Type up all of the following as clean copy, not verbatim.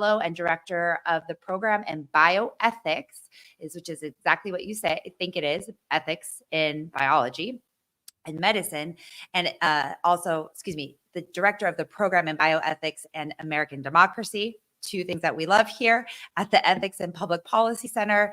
and director of the program in bioethics, which is exactly what you say. I think it is ethics in biology and medicine, and the director of the program in Bioethics and American Democracy, two things that we love here at the Ethics and Public Policy Center.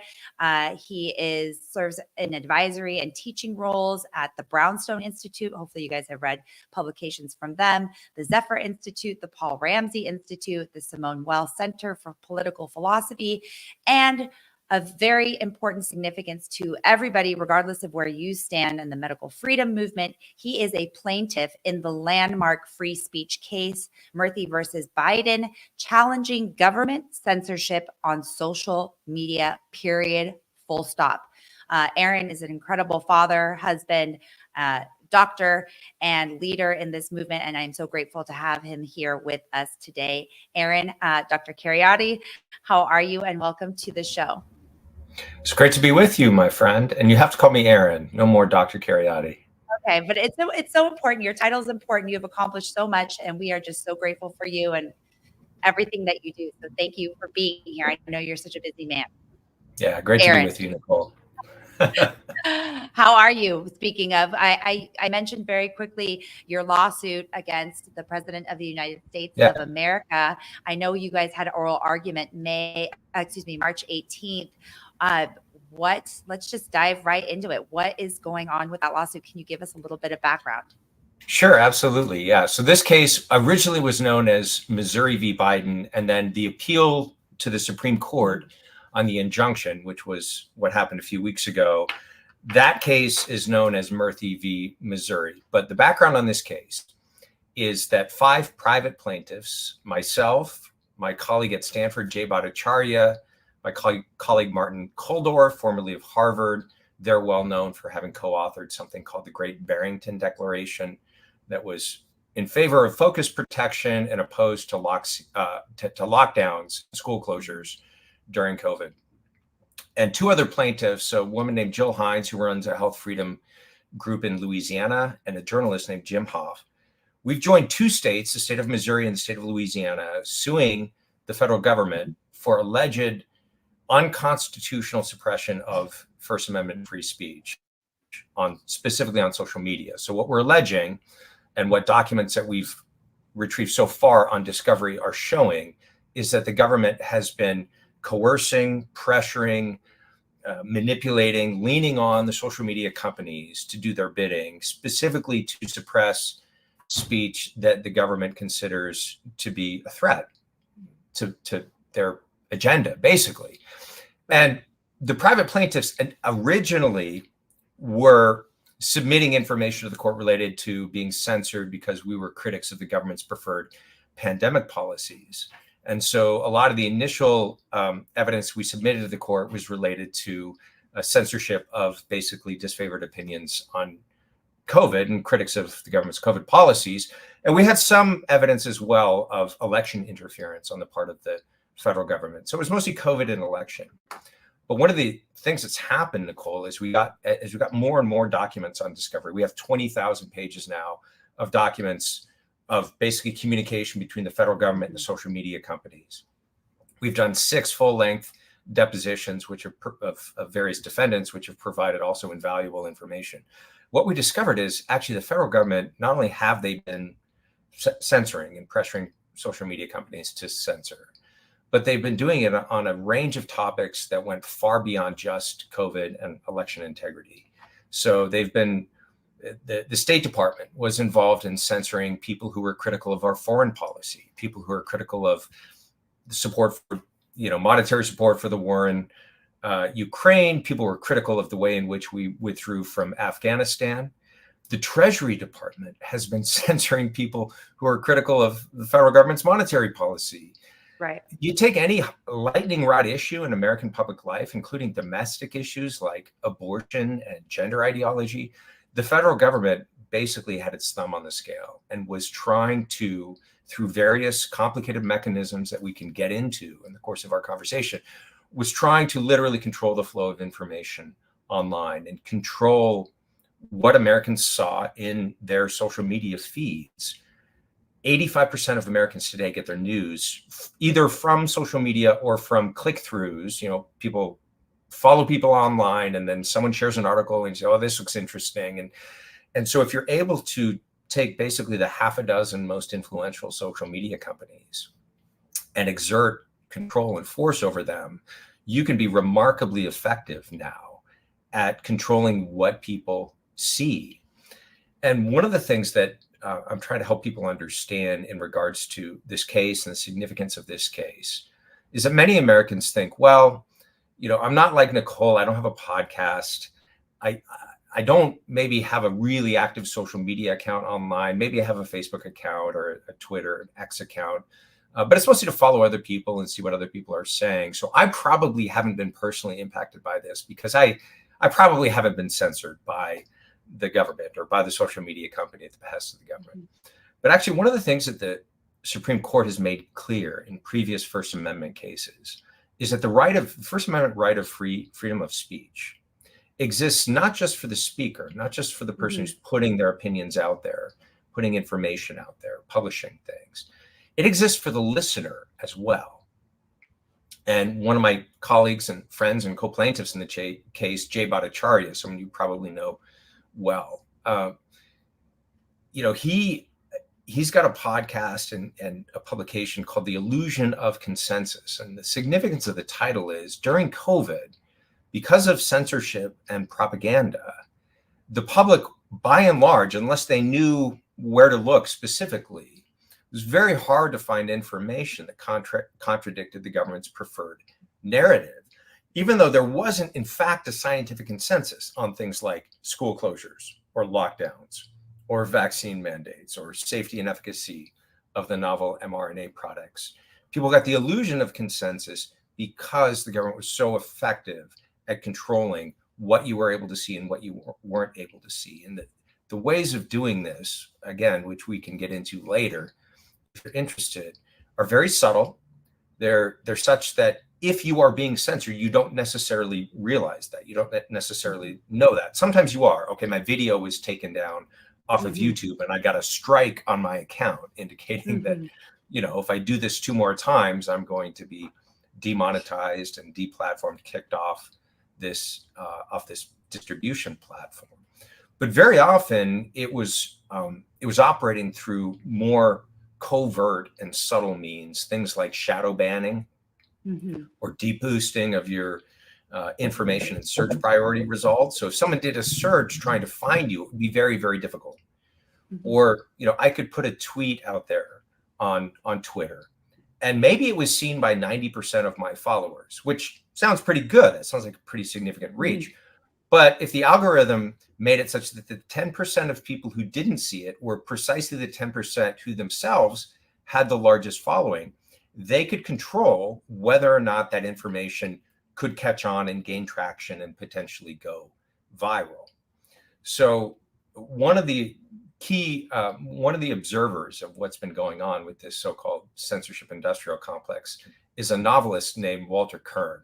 He serves in advisory and teaching roles at the Brownstone Institute. Hopefully you guys have read publications from them, the Zephyr Institute, the Paul Ramsey Institute, the Simone Weil Center for Political Philosophy, and of very important significance to everybody, regardless of where you stand in the medical freedom movement. He is a plaintiff in the landmark free speech case, Murthy versus Biden, challenging government censorship on social media, period, full stop. Aaron is an incredible father, husband, doctor, and leader in this movement, and I'm so grateful to have him here with us today. Aaron, Dr. Kheriaty, how are you? And welcome to the show. It's great to be with you, my friend. And you have to call me Aaron, no more Dr. Kheriaty. Okay, but it's so important. Your title is important. You have accomplished so much, and we are just so grateful for you and everything that you do. So thank you for being here. I know you're such a busy man. Yeah, great Aaron. To be with you, Nicole. How are you? Speaking of, I mentioned very quickly your lawsuit against the President of the United States of America. I know you guys had an oral argument March 18th. Let's just dive right into it. What is going on with that lawsuit? Can you give us a little bit of background? Sure, absolutely. Yeah. So this case originally was known as Missouri v. Biden, and then the appeal to the Supreme Court on the injunction, which was what happened a few weeks ago. That case is known as Murthy v. Missouri. But the background on this case is that 5 private plaintiffs, myself, my colleague at Stanford, Jay Bhattacharya, my colleague Martin Kulldorff, formerly of Harvard, they're well known for having co-authored something called the Great Barrington Declaration that was in favor of focus protection and opposed to lockdowns, school closures during COVID. And 2 other plaintiffs, a woman named Jill Hines, who runs a health freedom group in Louisiana, and a journalist named Jim Hoff. We've joined 2 states, the state of Missouri and the state of Louisiana, suing the federal government for alleged unconstitutional suppression of First Amendment free speech, specifically on social media. So what we're alleging, and what documents that we've retrieved so far on discovery are showing, is that the government has been coercing, pressuring, manipulating, leaning on the social media companies to do their bidding, specifically to suppress speech that the government considers to be a threat to their agenda, basically. And the private plaintiffs originally were submitting information to the court related to being censored because we were critics of the government's preferred pandemic policies. And so a lot of the initial evidence we submitted to the court was related to censorship of basically disfavored opinions on COVID and critics of the government's COVID policies. And we had some evidence as well of election interference on the part of the federal government. So it was mostly COVID and election. But one of the things that's happened, Nicole, is we got more and more documents on discovery. We have 20,000 pages now of documents of basically communication between the federal government and the social media companies. We've done 6 full-length depositions, which are of various defendants, which have provided also invaluable information. What we discovered is actually the federal government, not only have they been censoring and pressuring social media companies to censor, but they've been doing it on a range of topics that went far beyond just COVID and election integrity. So they've been, the State Department was involved in censoring people who were critical of our foreign policy, people who are critical of the support for, monetary support for the war in Ukraine. People were critical of the way in which we withdrew from Afghanistan. The Treasury Department has been censoring people who are critical of the federal government's monetary policy. Right. You take any lightning rod issue in American public life, including domestic issues like abortion and gender ideology, the federal government basically had its thumb on the scale and was trying to, through various complicated mechanisms that we can get into in the course of our conversation, was trying to literally control the flow of information online and control what Americans saw in their social media feeds 85% of Americans today get their news either from social media or from click-throughs. People follow people online, and then someone shares an article and say, oh, this looks interesting. And so if you're able to take basically the half a dozen most influential social media companies and exert control and force over them, you can be remarkably effective now at controlling what people see. And one of the things that I'm trying to help people understand in regards to this case and the significance of this case is that many Americans think, well, I'm not like Nicole. I don't have a podcast. I don't maybe have a really active social media account online. Maybe I have a Facebook account or a Twitter, an X account, but it's mostly to follow other people and see what other people are saying. So I probably haven't been personally impacted by this because I probably haven't been censored by the government or by the social media company at the behest of the government. But actually, one of the things that the Supreme Court has made clear in previous First Amendment cases is that the First Amendment right of freedom of speech exists not just for the speaker, not just for the person who's putting their opinions out there, putting information out there, publishing things. It exists for the listener as well. And one of my colleagues and friends and co-plaintiffs in the case, Jay Bhattacharya, someone you probably know well, he's got a podcast and a publication called The Illusion of Consensus. And the significance of the title is, during COVID, because of censorship and propaganda, the public, by and large, unless they knew where to look specifically, it was very hard to find information that contradicted the government's preferred narrative, even though there wasn't, in fact, a scientific consensus on things like school closures or lockdowns or vaccine mandates or safety and efficacy of the novel mRNA products. People got the illusion of consensus because the government was so effective at controlling what you were able to see and what you weren't able to see. And the ways of doing this, again, which we can get into later, if you're interested, are very subtle. They're such that if you are being censored, you don't necessarily realize that. You don't necessarily know that. Sometimes you are. Okay, my video was taken down off of YouTube and I got a strike on my account indicating that, if I do this 2 more times, I'm going to be demonetized and deplatformed, kicked off this distribution platform. But very often it was operating through more covert and subtle means, things like shadow banning or deboosting of your information and search priority results. So if someone did a search trying to find you, it would be very, very difficult. Or, I could put a tweet out there on Twitter, and maybe it was seen by 90% of my followers, which sounds pretty good. It sounds like a pretty significant reach. But if the algorithm made it such that the 10% of people who didn't see it were precisely the 10% who themselves had the largest following, they could control whether or not that information could catch on and gain traction and potentially go viral. So one of the observers of what's been going on with this so-called censorship industrial complex is a novelist named Walter Kern,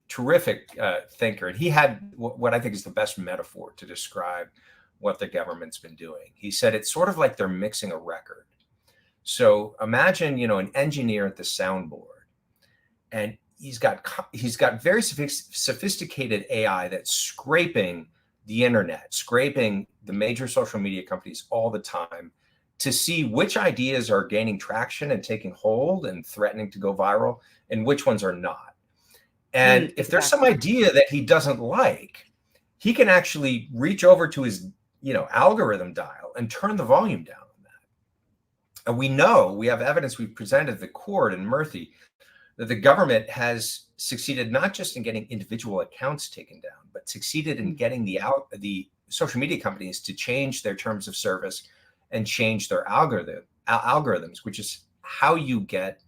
terrific thinker. And he had what I think is the best metaphor to describe what the government's been doing. He said, it's sort of like they're mixing a record. So imagine, an engineer at the soundboard, and he's got very sophisticated AI that's scraping the internet, scraping the major social media companies all the time to see which ideas are gaining traction and taking hold and threatening to go viral and which ones are not. And if there's some idea that he doesn't like, he can actually reach over to his, algorithm dial and turn the volume down on that. And we have evidence we've presented to the court in Murthy that the government has succeeded not just in getting individual accounts taken down, but succeeded in getting the social media companies to change their terms of service and change their algorithms, which is how you get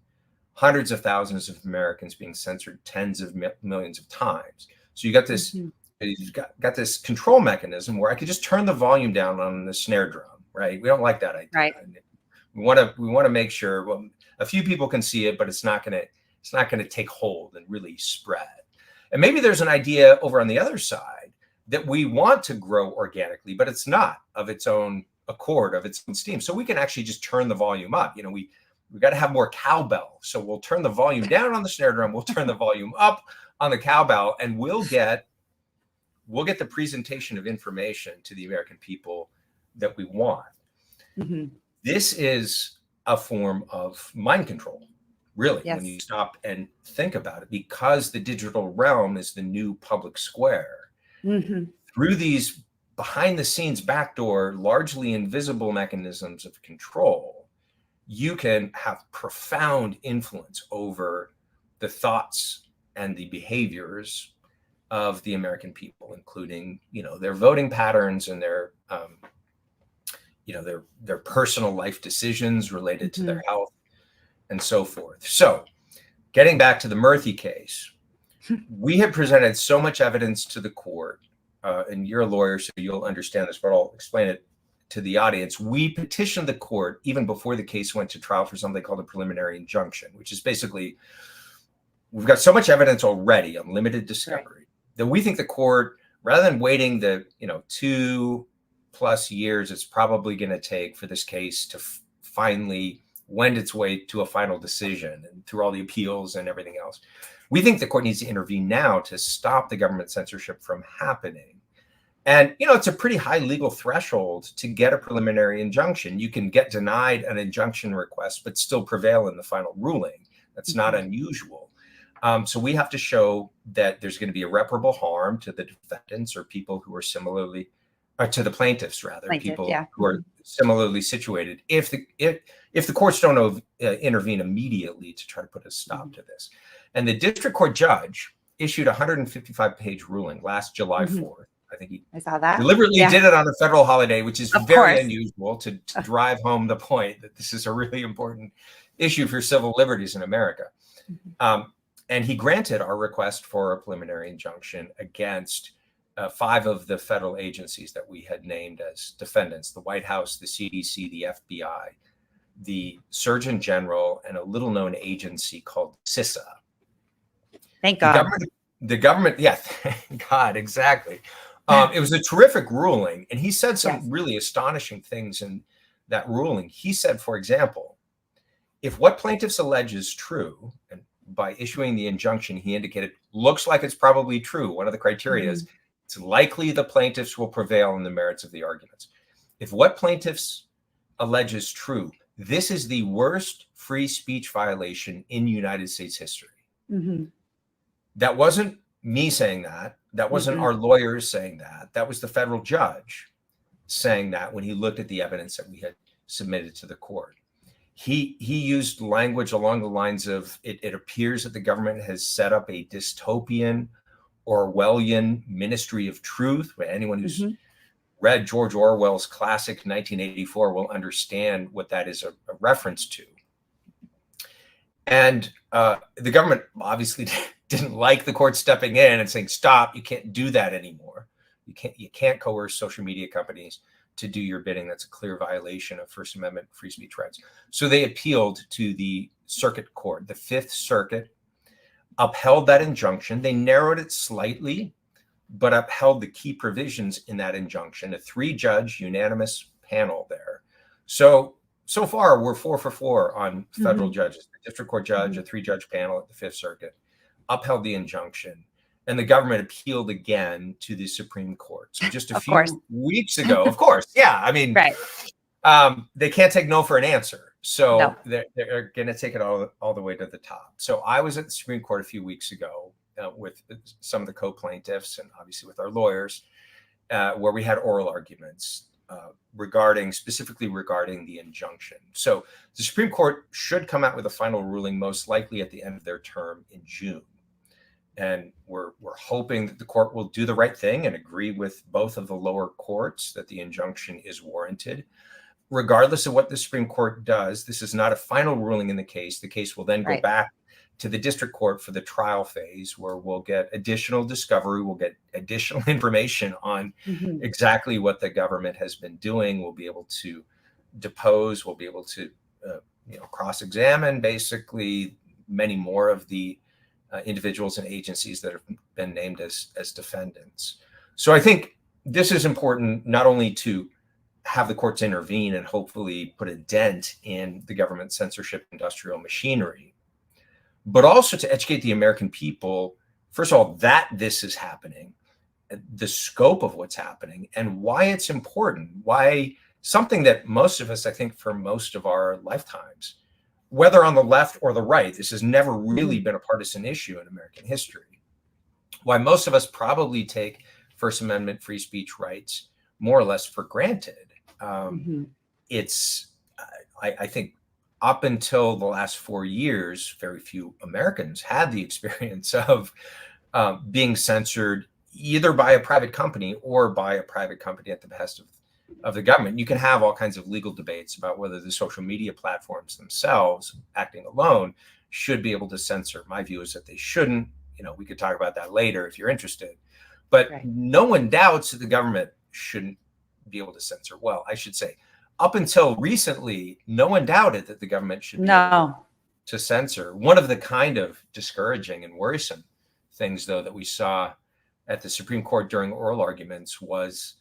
hundreds of thousands of Americans being censored tens of millions of times. So you got this, you've got this control mechanism where I could just turn the volume down on the snare drum, right? We don't like that idea. Right. We want to make sure, well, a few people can see it, but it's not going to take hold and really spread. And maybe there's an idea over on the other side that we want to grow organically, but it's not of its own a chord of its own steam. So we can actually just turn the volume up. We got to have more cowbell. So we'll turn the volume down on the snare drum. We'll turn the volume up on the cowbell, and we'll get the presentation of information to the American people that we want. Mm-hmm. This is a form of mind control, really, when you stop and think about it, because the digital realm is the new public square. Mm-hmm. Through these behind the scenes backdoor, largely invisible mechanisms of control, you can have profound influence over the thoughts and the behaviors of the American people, including, their voting patterns and their personal life decisions related to their health and so forth. So getting back to the Murthy case, we have presented so much evidence to the court, and you're a lawyer, so you'll understand this, but I'll explain it to the audience. We petitioned the court even before the case went to trial for something called a preliminary injunction, which is basically, we've got so much evidence already on limited discovery that we think the court, rather than waiting the 2+ years it's probably going to take for this case to finally wend its way to a final decision and through all the appeals and everything else, we think the court needs to intervene now to stop the government censorship from happening. And, it's a pretty high legal threshold to get a preliminary injunction. You can get denied an injunction request, but still prevail in the final ruling. That's not unusual. So we have to show that there's going to be irreparable harm to the defendants or people who are similarly, or to the plaintiffs rather, people who are similarly situated. If the courts don't intervene immediately to try to put a stop to this. And the district court judge issued a 155-page ruling last July 4th. I think I saw that. Deliberately did it on a federal holiday, which is very unusual, to drive home the point that this is a really important issue for civil liberties in America. And he granted our request for a preliminary injunction against 5 of the federal agencies that we had named as defendants: the White House, the CDC, the FBI, the Surgeon General, and a little-known agency called CISA. Thank God. The government, thank God, exactly. It was a terrific ruling, and he said some really astonishing things in that ruling. He said, for example, if what plaintiffs allege is true, and by issuing the injunction, he indicated, looks like it's probably true. One of the criteria is it's likely the plaintiffs will prevail in the merits of the arguments. If what plaintiffs allege is true, this is the worst free speech violation in United States history. That wasn't me saying that. That wasn't our lawyers saying that. That was the federal judge saying that when he looked at the evidence that we had submitted to the court. He used language along the lines of, it appears that the government has set up a dystopian Orwellian ministry of truth. Anyone who's read George Orwell's classic 1984 will understand what that is a reference to. And the government obviously didn't like the court stepping in and saying, stop, you can't do that anymore. You can't coerce social media companies to do your bidding. That's a clear violation of First Amendment free speech rights. So they appealed to the circuit court. The Fifth Circuit upheld that injunction. They narrowed it slightly, but upheld the key provisions in that injunction. A 3-judge unanimous panel there. So far, we're 4 for 4 on federal judges. The district court judge, a 3-judge panel at the Fifth Circuit, upheld the injunction, and the government appealed again to the Supreme Court. So just a few weeks ago, of course, I mean, they can't take no for an answer. So they're going to take it all the way to the top. So I was at the Supreme Court a few weeks ago with some of the co-plaintiffs and obviously with our lawyers, where we had oral arguments specifically regarding the injunction. So the Supreme Court should come out with a final ruling, most likely at the end of their term in June. And we're hoping that the court will do the right thing and agree with both of the lower courts that the injunction is warranted. Regardless of what the Supreme Court does, this is not a final ruling in the case. The case will then go back to the district court for the trial phase, where we'll get additional discovery, we'll get additional information on exactly what the government has been doing. We'll be able to depose, we'll be able to cross-examine basically many more of the individuals and agencies that have been named as defendants. So I think this is important not only to have the courts intervene and hopefully put a dent in the government censorship industrial machinery, but also to educate the American people, first of all, that this is happening, the scope of what's happening, and why it's important, why something that most of us, I think, for most of our lifetimes, whether on the left or the right, this has never really been a partisan issue in American history. Why most of us probably take First Amendment free speech rights more or less for granted. It's, I think, up until the last 4 years, very few Americans had the experience of being censored either by a private company or by a private company at the behest of the government. You can have all kinds of legal debates about whether the social media platforms themselves, acting alone, should be able to censor. My view is that they shouldn't. You know, we could talk about that later if you're interested. But no one doubts that the government shouldn't be able to censor. Well, I should say, up until recently, no one doubted that the government should be able to censor. One of the kind of discouraging and worrisome things, though, that we saw at the Supreme Court during oral arguments was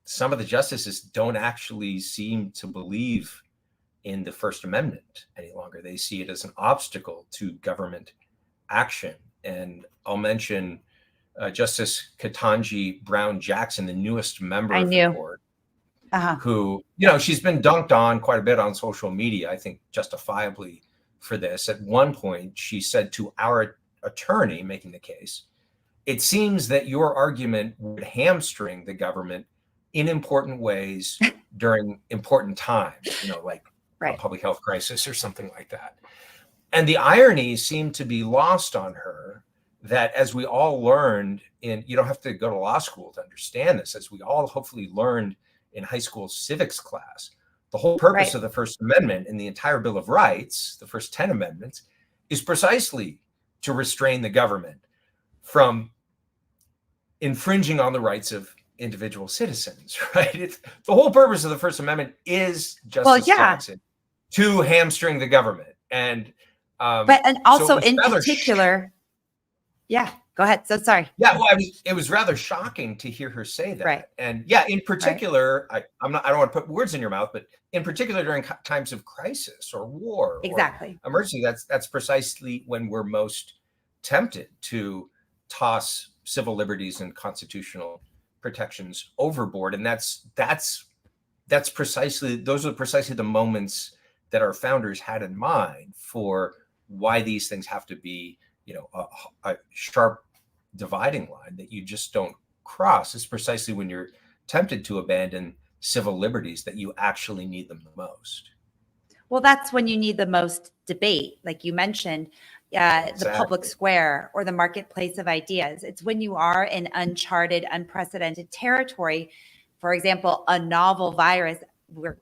some of the justices don't actually seem to believe in the First Amendment any longer. They see it as an obstacle to government action. And I'll mention Justice Ketanji Brown Jackson, the newest member of the court, who, you know, she's been dunked on quite a bit on social media, I think justifiably for this. At one point, she said to our attorney making the case, "It seems that your argument would hamstring the government in important ways during important times, you know, like a public health crisis or something like that." And the irony seemed to be lost on her that, as we all learned you don't have to go to law school to understand this, as we all hopefully learned in high school civics class, the whole purpose of the First Amendment and the entire Bill of Rights, the first 10 amendments, is precisely to restrain the government from infringing on the rights of individual citizens, right? The whole purpose of the First Amendment is, Justice Jackson, to hamstring the government. And also in particular, go ahead. So sorry. Yeah, well, it was rather shocking to hear her say that. And in particular, I don't want to put words in your mouth, but in particular during times of crisis or war, or emergency, that's precisely when we're most tempted to toss civil liberties and constitutional protections overboard. And those are precisely the moments that our founders had in mind for why these things have to be, you know, a sharp dividing line that you just don't cross. Is precisely when you're tempted to abandon civil liberties that you actually need them the most. Well, that's when you need the most debate, like you mentioned, the public square or the marketplace of ideas. It's when you are in uncharted, unprecedented territory. For example, a novel virus,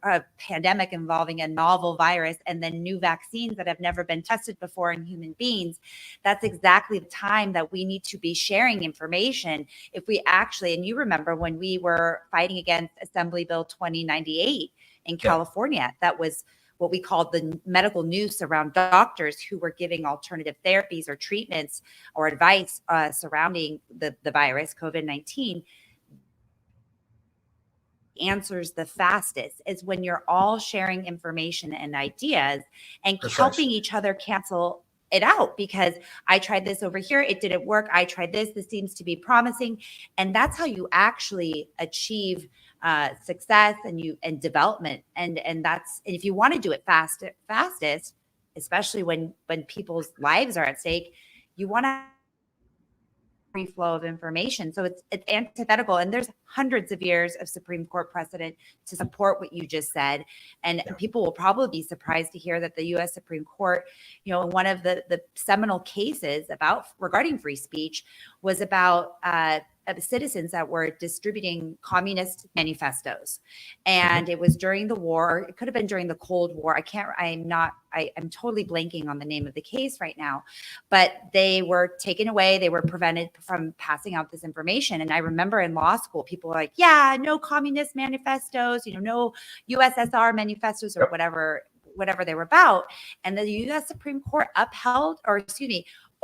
a pandemic involving a novel virus, and then new vaccines that have never been tested before in human beings. That's exactly the time that we need to be sharing information. If we actually, and you remember when we were fighting against Assembly Bill 2098 in California, that was what we called the medical noose around doctors who were giving alternative therapies or treatments or advice surrounding the virus, COVID-19. Answers the fastest is when you're all sharing information and ideas and helping each other cancel it out, because I tried this over here, it didn't work. I tried this seems to be promising. And that's how you actually achieve success and development. And if you want to do it fastest, especially when people's lives are at stake, you want to free flow of information. So it's antithetical. And there's hundreds of years of Supreme Court precedent to support what you just said. And people will probably be surprised to hear that the U.S. Supreme Court, you know, one of the seminal cases regarding free speech was about citizens that were distributing communist manifestos. And it was during the war. It could have been during the Cold War. I'm totally blanking on the name of the case right now, but they were taken away. They were prevented from passing out this information. And I remember in law school, people were like, yeah, no communist manifestos, you know, no USSR manifestos or whatever they were about. And the U.S. Supreme Court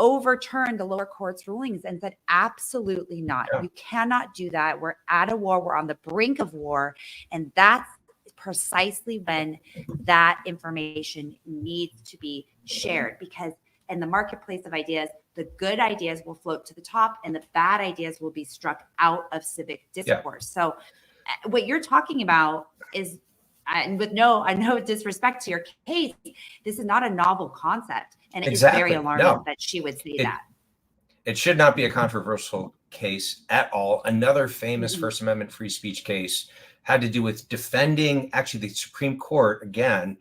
overturned the lower court's rulings and said, absolutely not. Yeah. You cannot do that. We're at a war. We're on the brink of war. And that's precisely when that information needs to be shared, because in the marketplace of ideas, the good ideas will float to the top and the bad ideas will be struck out of civic discourse. So what you're talking about is, and with no disrespect to your case, this is not a novel concept. And it is very alarming that she would say that. It should not be a controversial case at all. Another famous First Amendment free speech case had to do with defending, actually the Supreme Court, again,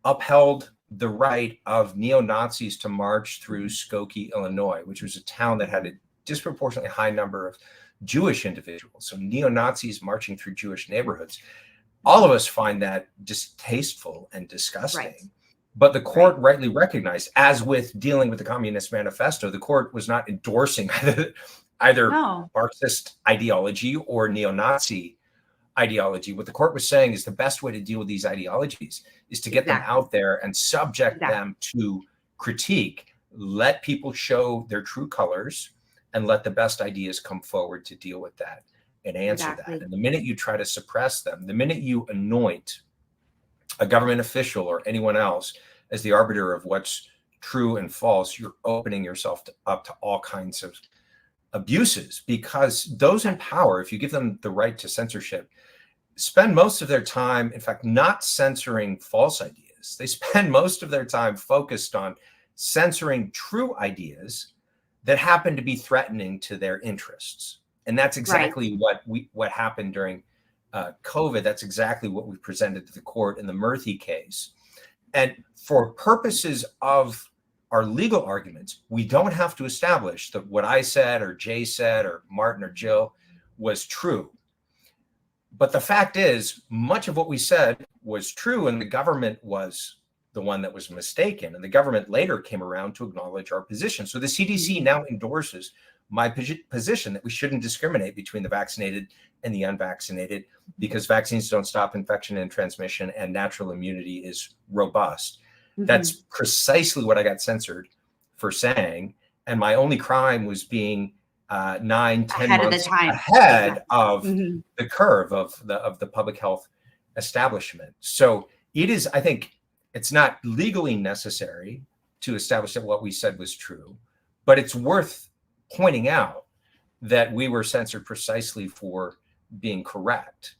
upheld the right of neo-Nazis to march through Skokie, Illinois, which was a town that had a disproportionately high number of Jewish individuals. So neo-Nazis marching through Jewish neighborhoods. All of us find that distasteful and disgusting. Right. But the court rightly recognized, as with dealing with the Communist Manifesto, the court was not endorsing either Marxist ideology or neo-Nazi ideology. What the court was saying is the best way to deal with these ideologies is to get them out there and subject them to critique, let people show their true colors, and let the best ideas come forward to deal with that and answer that. And the minute you try to suppress them, the minute you anoint a government official or anyone else as the arbiter of what's true and false, you're opening yourself up to all kinds of abuses, because those in power, if you give them the right to censorship, spend most of their time, in fact, not censoring false ideas. They spend most of their time focused on censoring true ideas that happen to be threatening to their interests. And that's exactly what happened during COVID. That's exactly what we presented to the court in the Murthy case. And for purposes of our legal arguments, we don't have to establish that what I said or Jay said or Martin or Jill was true. But the fact is, much of what we said was true, and the government was the one that was mistaken. And the government later came around to acknowledge our position. So the CDC now endorses my position that we shouldn't discriminate between the vaccinated and the unvaccinated, because vaccines don't stop infection and transmission, and natural immunity is robust. That's precisely what I got censored for saying. And my only crime was being 9-10 months ahead of the curve of the public health establishment. So it is, I think, it's not legally necessary to establish that what we said was true, but it's worth pointing out that we were censored precisely for being correct.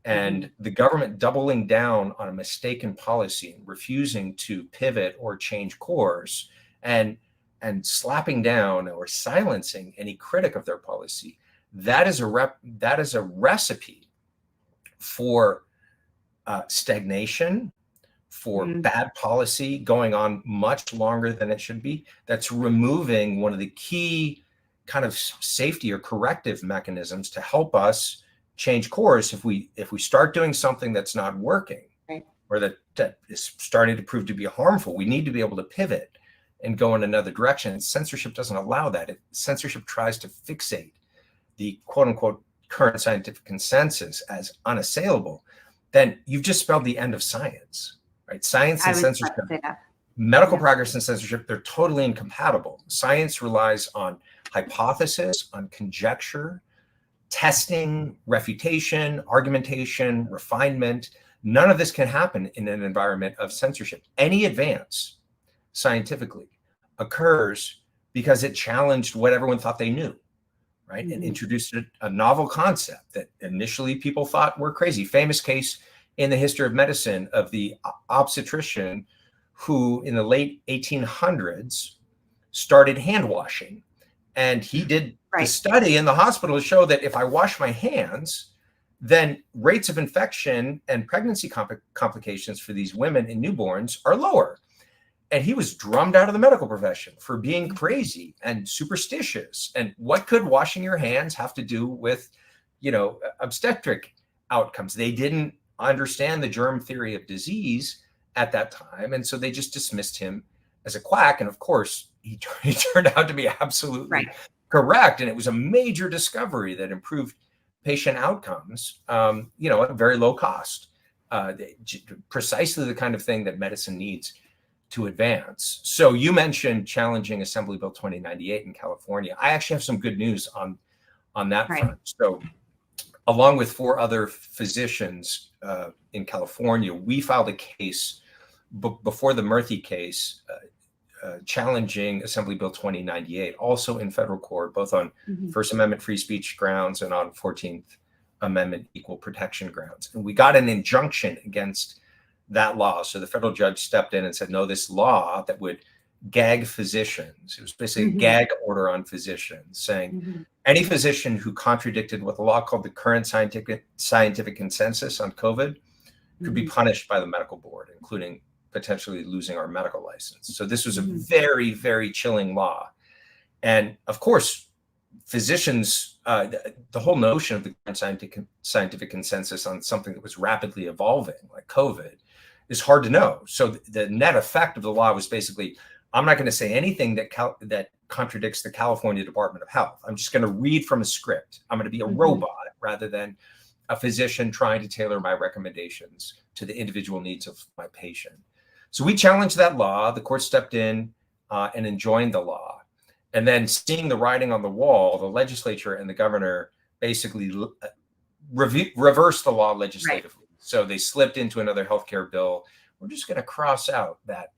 And the government doubling down on a mistaken policy, refusing to pivot or change course, and slapping down or silencing any critic of their policy, that is a recipe for stagnation, for bad policy going on much longer than it should be. That's removing one of the key kind of safety or corrective mechanisms to help us change course if we start doing something that's not working, or that is starting to prove to be harmful. We need to be able to pivot and go in another direction. Censorship doesn't allow that. Censorship tries to fixate the quote unquote current scientific consensus as unassailable. Then you've just spelled the end of science, right? Science and censorship, medical progress and censorship, they're totally incompatible. Science relies on hypothesis, on conjecture, testing, refutation, argumentation, refinement. None of this can happen in an environment of censorship. Any advance scientifically occurs because it challenged what everyone thought they knew, right? And introduced a novel concept that initially people thought were crazy. Famous case in the history of medicine of the obstetrician who in the late 1800s started hand washing. And he did the study in the hospital to show that if I wash my hands, then rates of infection and pregnancy complications for these women and newborns are lower. And he was drummed out of the medical profession for being crazy and superstitious. And what could washing your hands have to do with, obstetric outcomes? They didn't understand the germ theory of disease at that time. And so they just dismissed him as a quack. And of course, he turned out to be absolutely correct. And it was a major discovery that improved patient outcomes, at very low cost, precisely the kind of thing that medicine needs to advance. So you mentioned challenging Assembly Bill 2098 in California. I actually have some good news on that front. So along with 4 other physicians in California, we filed a case before the Murthy case challenging Assembly Bill 2098, also in federal court, both on First Amendment free speech grounds and on 14th Amendment equal protection grounds. And we got an injunction against that law. So the federal judge stepped in and said, no, this law that would gag physicians, it was basically a gag order on physicians, saying any physician who contradicted what the law called the current scientific consensus on COVID could be punished by the medical board, including potentially losing our medical license. So this was a very, very chilling law. And of course, physicians, the whole notion of the current scientific consensus on something that was rapidly evolving, like COVID, is hard to know. So the net effect of the law was basically, I'm not going to say anything that contradicts the California Department of Health. I'm just going to read from a script. I'm going to be a robot rather than a physician trying to tailor my recommendations to the individual needs of my patient. So we challenged that law. The court stepped in and enjoined the law. And then seeing the writing on the wall, the legislature and the governor basically reversed the law legislatively. So they slipped into another healthcare bill. We're just going to cross out that,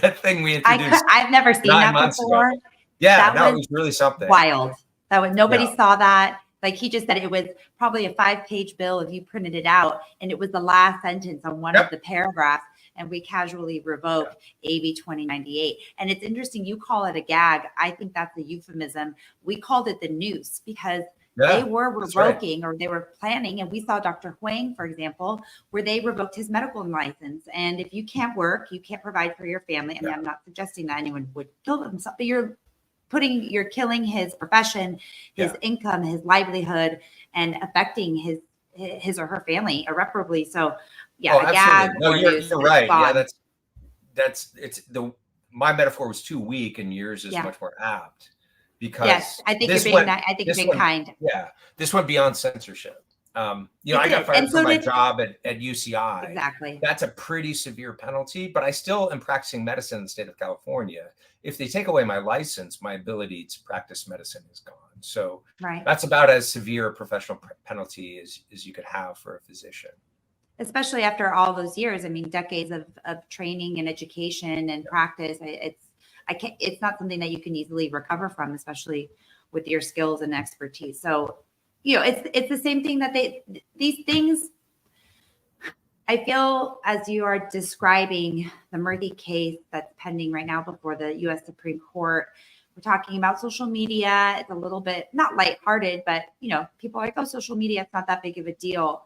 that thing we introduced. I've never seen that before. Ago. Yeah, it was really something. Wild. Nobody saw that. Like he just said, it was probably a 5-page bill if you printed it out, and it was the last sentence on one of the paragraphs, and we casually revoked AB 2098. And it's interesting, you call it a gag. I think that's a euphemism. We called it the noose because they were revoking or they were planning. And we saw Dr. Huang, for example, where they revoked his medical license. And if you can't work, you can't provide for your family. I mean, I'm not suggesting that anyone would kill themselves, but you're killing his profession, his income, his livelihood, and affecting his or her family irreparably. So a gag. No, you're right. Yeah, my metaphor was too weak and yours is much more apt. Because I think you're being kind. Yeah, this went beyond censorship. I got fired from my job at UCI. Exactly. That's a pretty severe penalty, but I still am practicing medicine in the state of California. If they take away my license, my ability to practice medicine is gone. So that's about as severe a professional penalty as you could have for a physician. Especially after all those years, I mean, decades of training and education and practice. It's not something that you can easily recover from, especially with your skills and expertise. So, it's the same thing that these things, I feel, as you are describing the Murthy case that's pending right now before the U.S. Supreme Court, we're talking about social media. It's a little bit not lighthearted, but people are like, oh, social media, it's not that big of a deal.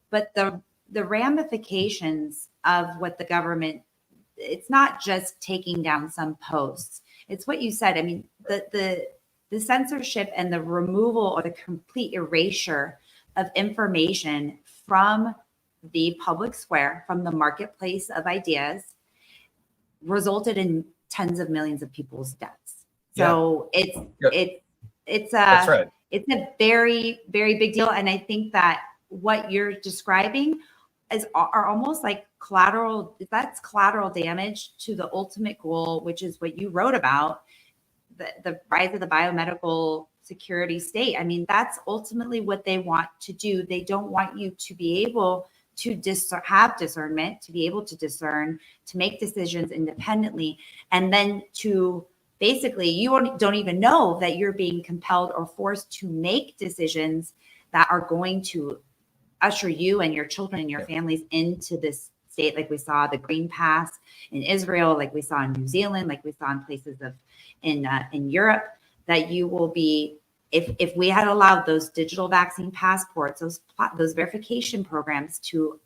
But the ramifications of what the government, it's not just taking down some posts. It's what you said. I mean, the censorship and the removal or the complete erasure of information from the public square, from the marketplace of ideas, resulted in tens of millions of people's deaths. So it's a very, very big deal. And I think that what you're describing are almost like collateral damage to the ultimate goal, which is what you wrote about, the rise of the biomedical security state. I mean, that's ultimately what they want to do. They don't want you to be able to have discernment, to be able to discern, to make decisions independently, and then to basically, you don't even know that you're being compelled or forced to make decisions that are going to usher you and your children and your families into this state, like we saw the Green Pass in Israel, like we saw in New Zealand, like we saw in places in Europe, that you will be, if we had allowed those digital vaccine passports, those verification programs to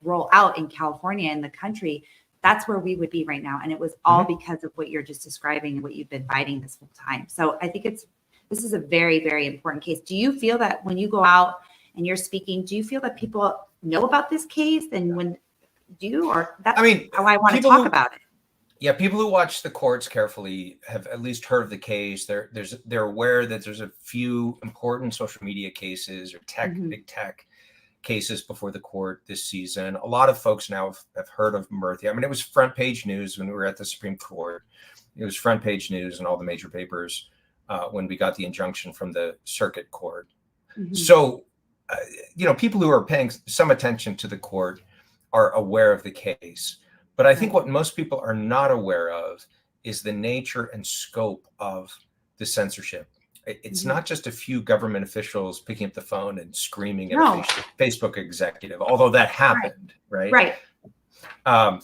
roll out in California and the country, that's where we would be right now. And it was all because of what you're just describing and what you've been fighting this whole time. So I think this is a very, very important case. Do you feel that when you go out and you're speaking, do you feel that people know about this case? And that's how I want to talk about it. Yeah, people who watch the courts carefully have at least heard of the case. They're aware that there's a few important social media cases or big tech cases before the court this season. A lot of folks now have heard of Murthy. I mean, it was front page news when we were at the Supreme Court. It was front page news in all the major papers when we got the injunction from the circuit court. Mm-hmm. So, people who are paying some attention to the court are aware of the case. But I think what most people are not aware of is the nature and scope of the censorship. It's not just a few government officials picking up the phone and screaming at a Facebook executive, although that happened, right? Right.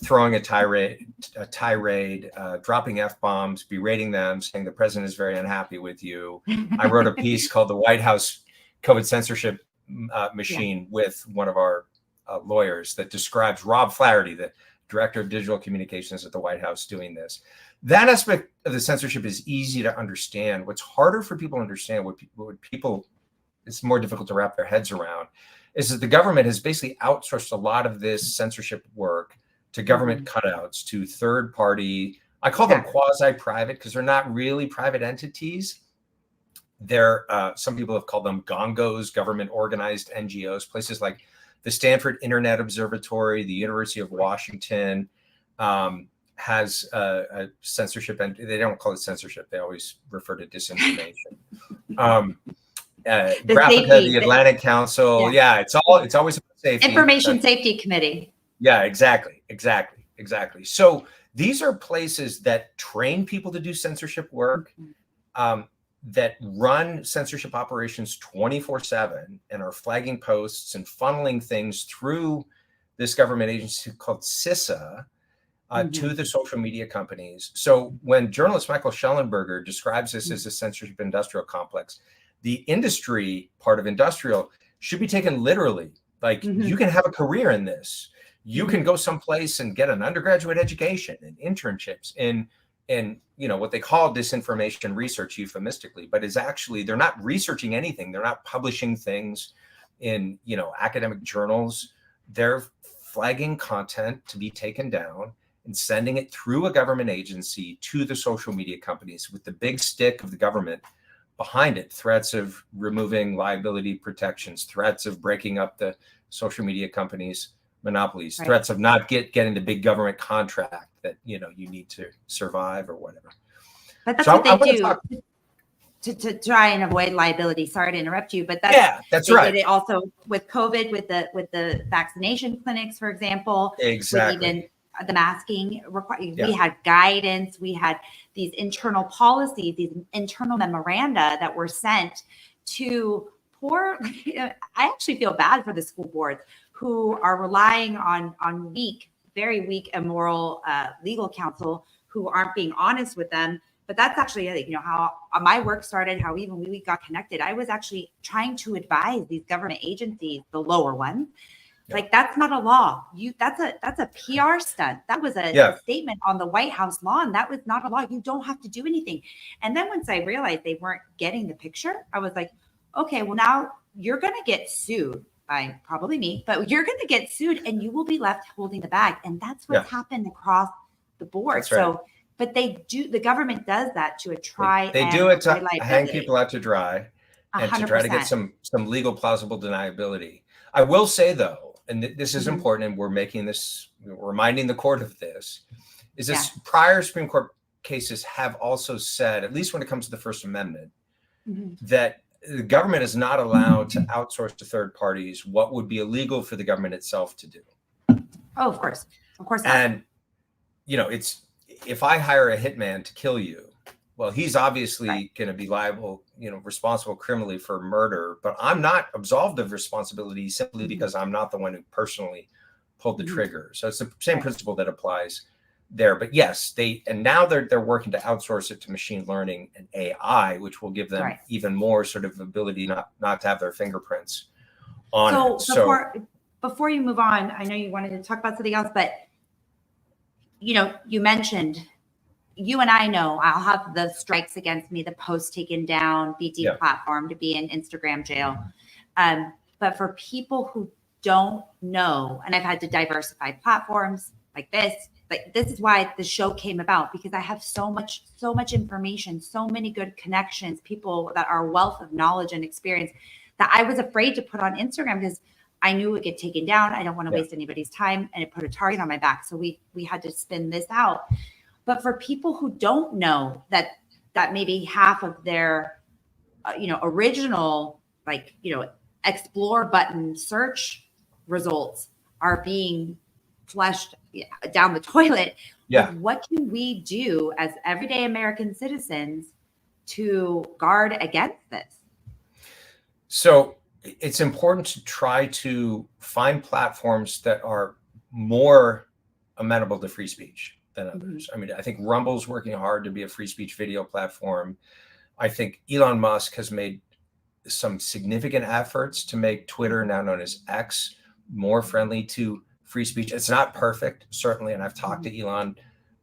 Throwing a tirade, dropping F-bombs, berating them, saying the president is very unhappy with you. I wrote a piece called The White House COVID Censorship Machine with one of our lawyers that describes Rob Flaherty, the director of digital communications at the White House, doing this. That aspect of the censorship is easy to understand. What's harder for people to understand, what people, it's more difficult to wrap their heads around, is that the government has basically outsourced a lot of this censorship work to government cutouts, to third party, I call them quasi-private because they're not really private entities. They're, some people have called them gongos, government organized NGOs, places like the Stanford Internet Observatory, the University of Washington, has a censorship, and they don't call it censorship. They always refer to disinformation. Graphica, the Atlantic Council. Yeah, it's always about safety. Information Safety Committee. Yeah, exactly. So these are places that train people to do censorship work, that run censorship operations 24/7 and are flagging posts and funneling things through this government agency called CISA to the social media companies. So when journalist Michael Schellenberger describes this as a censorship industrial complex, the industry part of industrial should be taken literally. Like you can have a career in this. You can go someplace and get an undergraduate education and internships in what they call disinformation research euphemistically, but is actually, they're not researching anything. They're not publishing things in, academic journals. They're flagging content to be taken down and sending it through a government agency to the social media companies with the big stick of the government behind it. Threats of removing liability protections, threats of breaking up the social media companies' monopolies, threats of not getting the big government contract that you need to survive or whatever. But that's what they do to try and avoid liability. Sorry to interrupt you, but that's right. Did it also with COVID, with the vaccination clinics, for example. Exactly. With even the masking we had guidance, we had these internal policies, these internal memoranda that were sent to I actually feel bad for the school boards who are relying on very weak, immoral legal counsel who aren't being honest with them. But that's actually, how my work started, how even we got connected. I was actually trying to advise these government agencies, the lower ones. Like, that's not a law. That's a PR stunt. That was a statement on the White House lawn. That was not a law. You don't have to do anything. And then once I realized they weren't getting the picture, I was like, okay, well, now you're going to get sued by probably me, but you're going to get sued and you will be left holding the bag. And that's what's happened across the board. That's right. So, but the government does that to try. They do it to hang people out to dry and 100%. To try to get some legal plausible deniability. I will say though, and this is important, and we're reminding the court of this, is this prior Supreme Court cases have also said, at least when it comes to the First Amendment, that the government is not allowed to outsource to third parties what would be illegal for the government itself to do. Oh, of course. Not. And, it's, if I hire a hitman to kill you, well, he's obviously going to be liable, responsible criminally for murder, but I'm not absolved of responsibility simply because I'm not the one who personally pulled the trigger. So it's the same principle that applies there. But yes, now they're working to outsource it to machine learning and AI, which will give them even more sort of ability not to have their fingerprints on it. So before you move on, I know you wanted to talk about something else, but you mentioned, you and I know I'll have the strikes against me, the post taken down, be deplatformed, to be in Instagram jail. But for people who don't know, and I've had to diversify platforms like this is why the show came about, because I have so much information, so many good connections, people that are a wealth of knowledge and experience that I was afraid to put on Instagram because I knew it would get taken down. I don't want to Yeah. waste anybody's time. And it put a target on my back. So we had to spin this out. But for people who don't know that maybe half of their, original, explore button search results are being flushed down the toilet. Yeah. What can we do as everyday American citizens to guard against this? So it's important to try to find platforms that are more amenable to free speech than others. I mean, I think Rumble's working hard to be a free speech video platform. I think Elon Musk has made some significant efforts to make Twitter, now known as X, more friendly to free speech. It's not perfect, certainly, and I've talked to Elon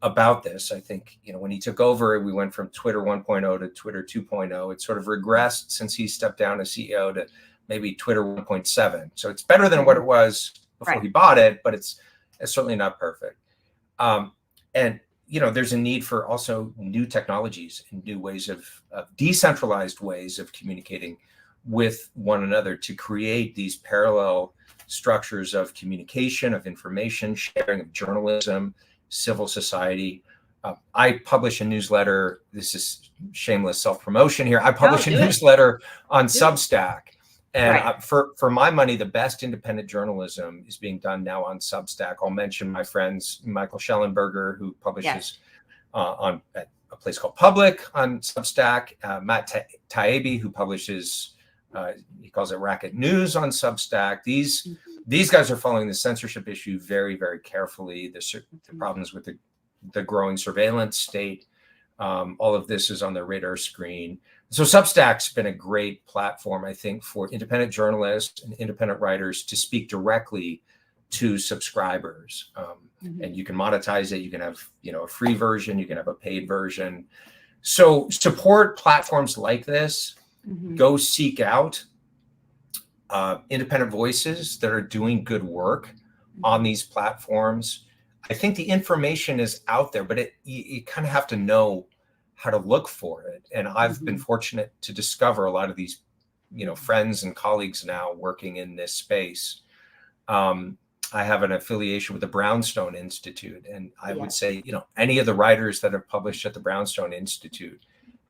about this. I think, when he took over, we went from Twitter 1.0 to Twitter 2.0. It sort of regressed since he stepped down as CEO to maybe Twitter 1.7. So it's better than what it was before he bought it, but it's certainly not perfect. And there's a need for also new technologies and new ways of decentralized ways of communicating with one another to create these parallel structures of communication, of information sharing, of journalism, civil society. I publish a newsletter. This is shameless self-promotion here. I publish a newsletter on Substack. And for my money, the best independent journalism is being done now on Substack. I'll mention my friends, Michael Schellenberger, who publishes on at a place called Public on Substack, Matt Taibbi, who publishes, he calls it Racket News on Substack. These guys are following the censorship issue very, very carefully. The problems with the growing surveillance state, all of this is on their radar screen. So Substack's been a great platform, I think, for independent journalists and independent writers to speak directly to subscribers. And you can monetize it. You can have, a free version. You can have a paid version. So support platforms like this. Go seek out independent voices that are doing good work on these platforms. I think the information is out there, but you kind of have to know how to look for it. And I've been fortunate to discover a lot of these, friends and colleagues now working in this space. I have an affiliation with the Brownstone Institute, and I would say, any of the writers that have published at the Brownstone Institute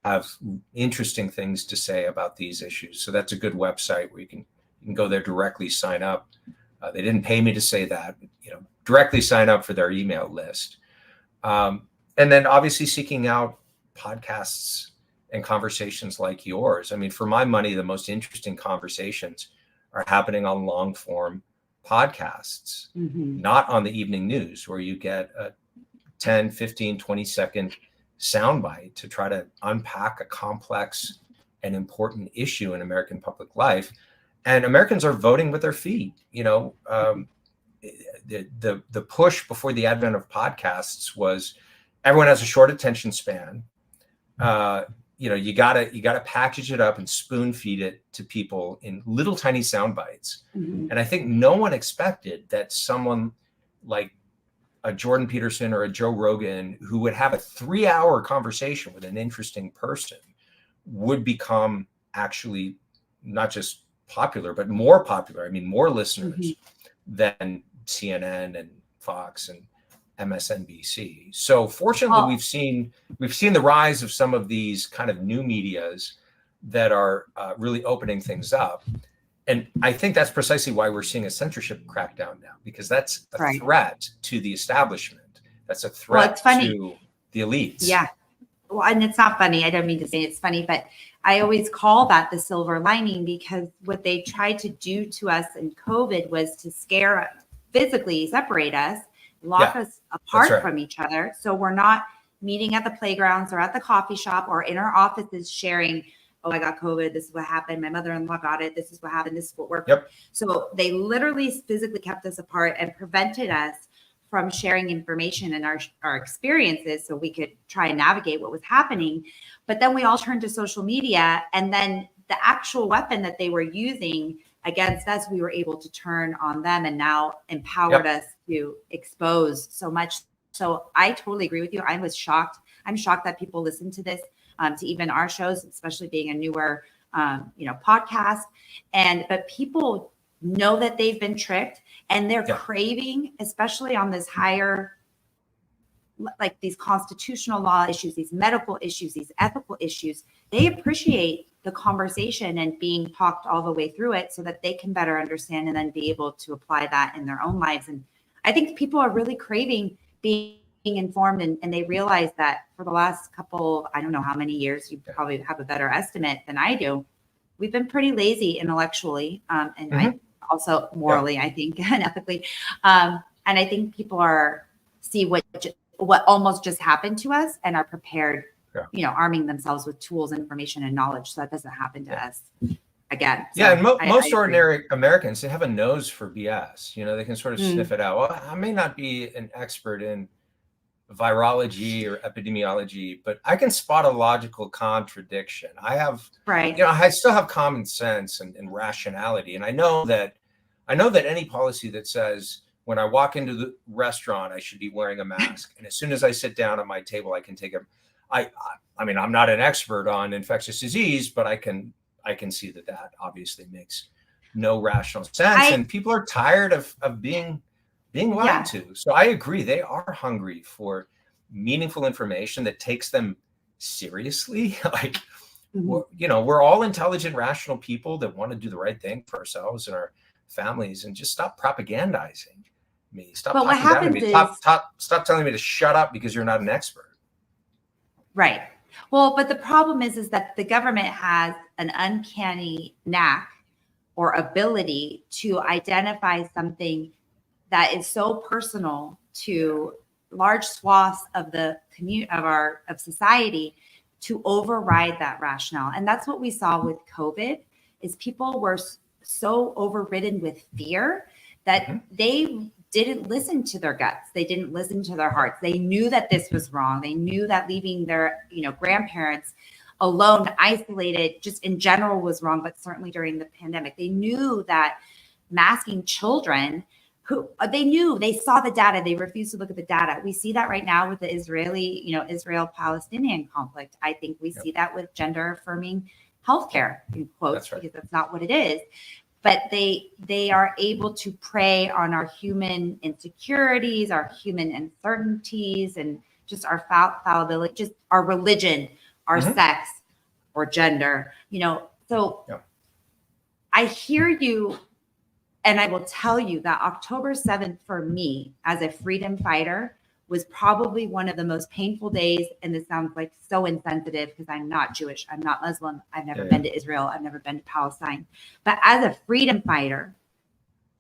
have interesting things to say about these issues. So that's a good website where you can go there directly, sign up. They didn't pay me to say that, but, directly sign up for their email list. And then obviously seeking out podcasts and conversations like yours. I mean, for my money, the most interesting conversations are happening on long form podcasts, not on the evening news where you get a 10, 15, 20-second soundbite to try to unpack a complex and important issue in American public life. And Americans are voting with their feet. The push before the advent of podcasts was everyone has a short attention span. You gotta package it up and spoon feed it to people in little tiny sound bites. And I think no one expected that someone like a Jordan Peterson or a Joe Rogan, who would have a 3-hour conversation with an interesting person, would become actually not just popular, but more popular. I mean, more listeners than CNN and Fox and MSNBC. So fortunately, we've seen the rise of some of these kind of new medias that are really opening things up. And I think that's precisely why we're seeing a censorship crackdown now, because that's a threat to the establishment. That's a threat to the elites. Yeah. Well, and it's not funny. I don't mean to say it's funny, but I always call that the silver lining, because what they tried to do to us in COVID was to scare, physically separate us, lock us apart from each other. So we're not meeting at the playgrounds or at the coffee shop or in our offices sharing, oh, I got COVID. This is what happened. My mother-in-law got it. This is what happened. This is what worked. So they literally physically kept us apart and prevented us from sharing information and our experiences so we could try and navigate what was happening. But then we all turned to social media, and then the actual weapon that they were using against us, we were able to turn on them, and now empowered us to expose so much. So I totally agree with you. I was shocked. I'm shocked that people listen to this, to even our shows, especially being a newer, podcast. But people know that they've been tricked, and they're Yeah. craving, especially on this higher, like these constitutional law issues, these medical issues, these ethical issues. They appreciate the conversation and being talked all the way through it so that they can better understand and then be able to apply that in their own lives. And I think people are really craving being informed, and they realize that for the last couple, I don't know how many years, you probably have a better estimate than I do, we've been pretty lazy intellectually, and I also morally, I think, and ethically. And I think people see what almost just happened to us and are prepared, arming themselves with tools, information, and knowledge so that doesn't happen to us again. So and most ordinary Americans, they have a nose for BS. They can sort of sniff it out. Well, I may not be an expert in virology or epidemiology, but I can spot a logical contradiction. I have, I still have common sense and rationality. And I know that any policy that says when I walk into the restaurant, I should be wearing a mask. And as soon as I sit down at my table, I can take I mean, I'm not an expert on infectious disease, but I can see that obviously makes no rational sense. And people are tired of being lied to. So I agree. They are hungry for meaningful information that takes them seriously. Like, we're all intelligent, rational people that want to do the right thing for ourselves and our families, and just stop propagandizing me. Stop talking down to me. Stop telling me to shut up because you're not an expert. Right. Well, but the problem is that the government has an uncanny knack or ability to identify something that is so personal to large swaths of the community of society to override that rationale. And that's what we saw with COVID, is people were so overridden with fear that they didn't listen to their guts. They didn't listen to their hearts. They knew that this was wrong. They knew that leaving their, grandparents alone, isolated, just in general was wrong, but certainly during the pandemic. They knew that masking children, they saw the data, they refused to look at the data. We see that right now with the Israel-Palestinian conflict. I think we see that with gender affirming healthcare, in quotes, because that's not what it is. But they are able to prey on our human insecurities, our human uncertainties, and just our fallibility, just our religion, our sex, or gender. I hear you. And I will tell you that October 7th for me as a freedom fighter was probably one of the most painful days. And this sounds like so insensitive because I'm not Jewish. I'm not Muslim. I've never been to Israel. I've never been to Palestine. But as a freedom fighter,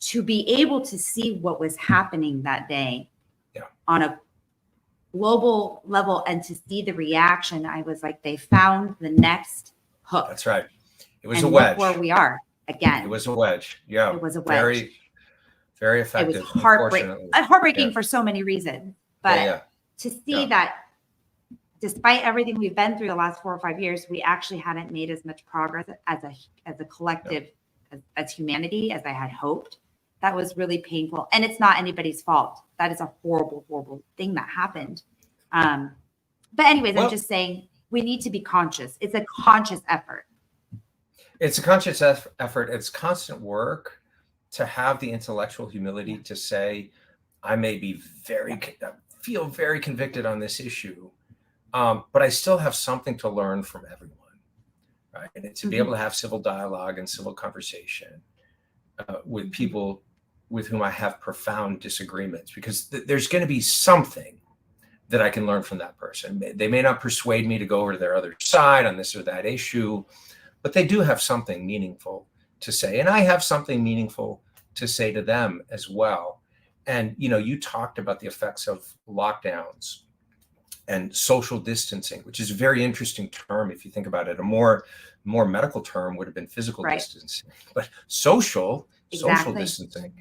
to be able to see what was happening that day on a global level and to see the reaction, I was like, they found the next hook. That's right. It was a wedge. Look where we are. Again, it was a wedge. Yeah, it was a wedge. Very, very effective. It was heartbreaking for so many reasons. But to see that, despite everything we've been through the last 4 or 5 years, we actually hadn't made as much progress as a collective, as humanity, as I had hoped. That was really painful, and it's not anybody's fault. That is a horrible, horrible thing that happened. But anyways, I'm just saying we need to be conscious. It's a conscious effort. It's a conscious effort. It's constant work to have the intellectual humility to say, I may be feel very convicted on this issue, but I still have something to learn from everyone, right? And to be able to have civil dialogue and civil conversation with people with whom I have profound disagreements, because there's going to be something that I can learn from that person. They may not persuade me to go over to their other side on this or that issue, but they do have something meaningful to say. And I have something meaningful to say to them as well. And, you talked about the effects of lockdowns and social distancing, which is a very interesting term if you think about it. A more medical term would have been physical distancing, but social distancing.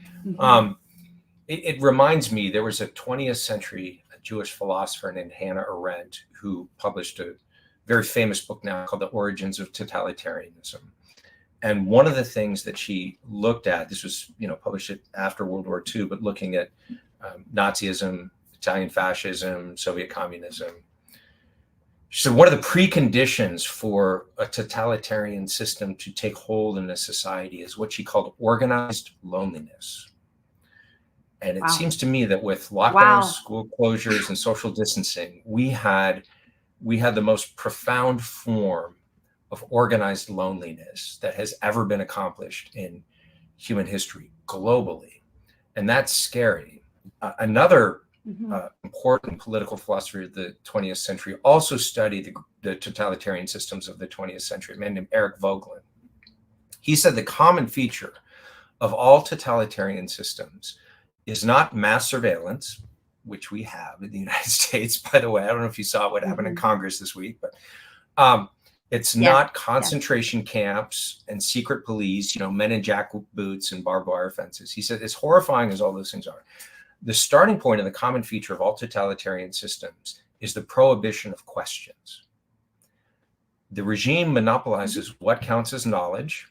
It reminds me, there was a 20th century Jewish philosopher named Hannah Arendt who published a very famous book now called The Origins of Totalitarianism. And one of the things that she looked at, this was, published after World War II, but looking at Nazism, Italian fascism, Soviet communism, So one of the preconditions for a totalitarian system to take hold in a society is what she called organized loneliness. And it seems to me that with lockdowns, school closures, and social distancing, we had the most profound form of organized loneliness that has ever been accomplished in human history globally. And that's scary. Another important political philosopher of the 20th century also studied the totalitarian systems of the 20th century, a man named Eric Voegelin. He said the common feature of all totalitarian systems is not mass surveillance, which we have in the United States, by the way. I don't know if you saw what happened in Congress this week, but it's not concentration camps and secret police, men in jackboots and barbed wire fences. He said, as horrifying as all those things are, the starting point and the common feature of all totalitarian systems is the prohibition of questions. The regime monopolizes what counts as knowledge,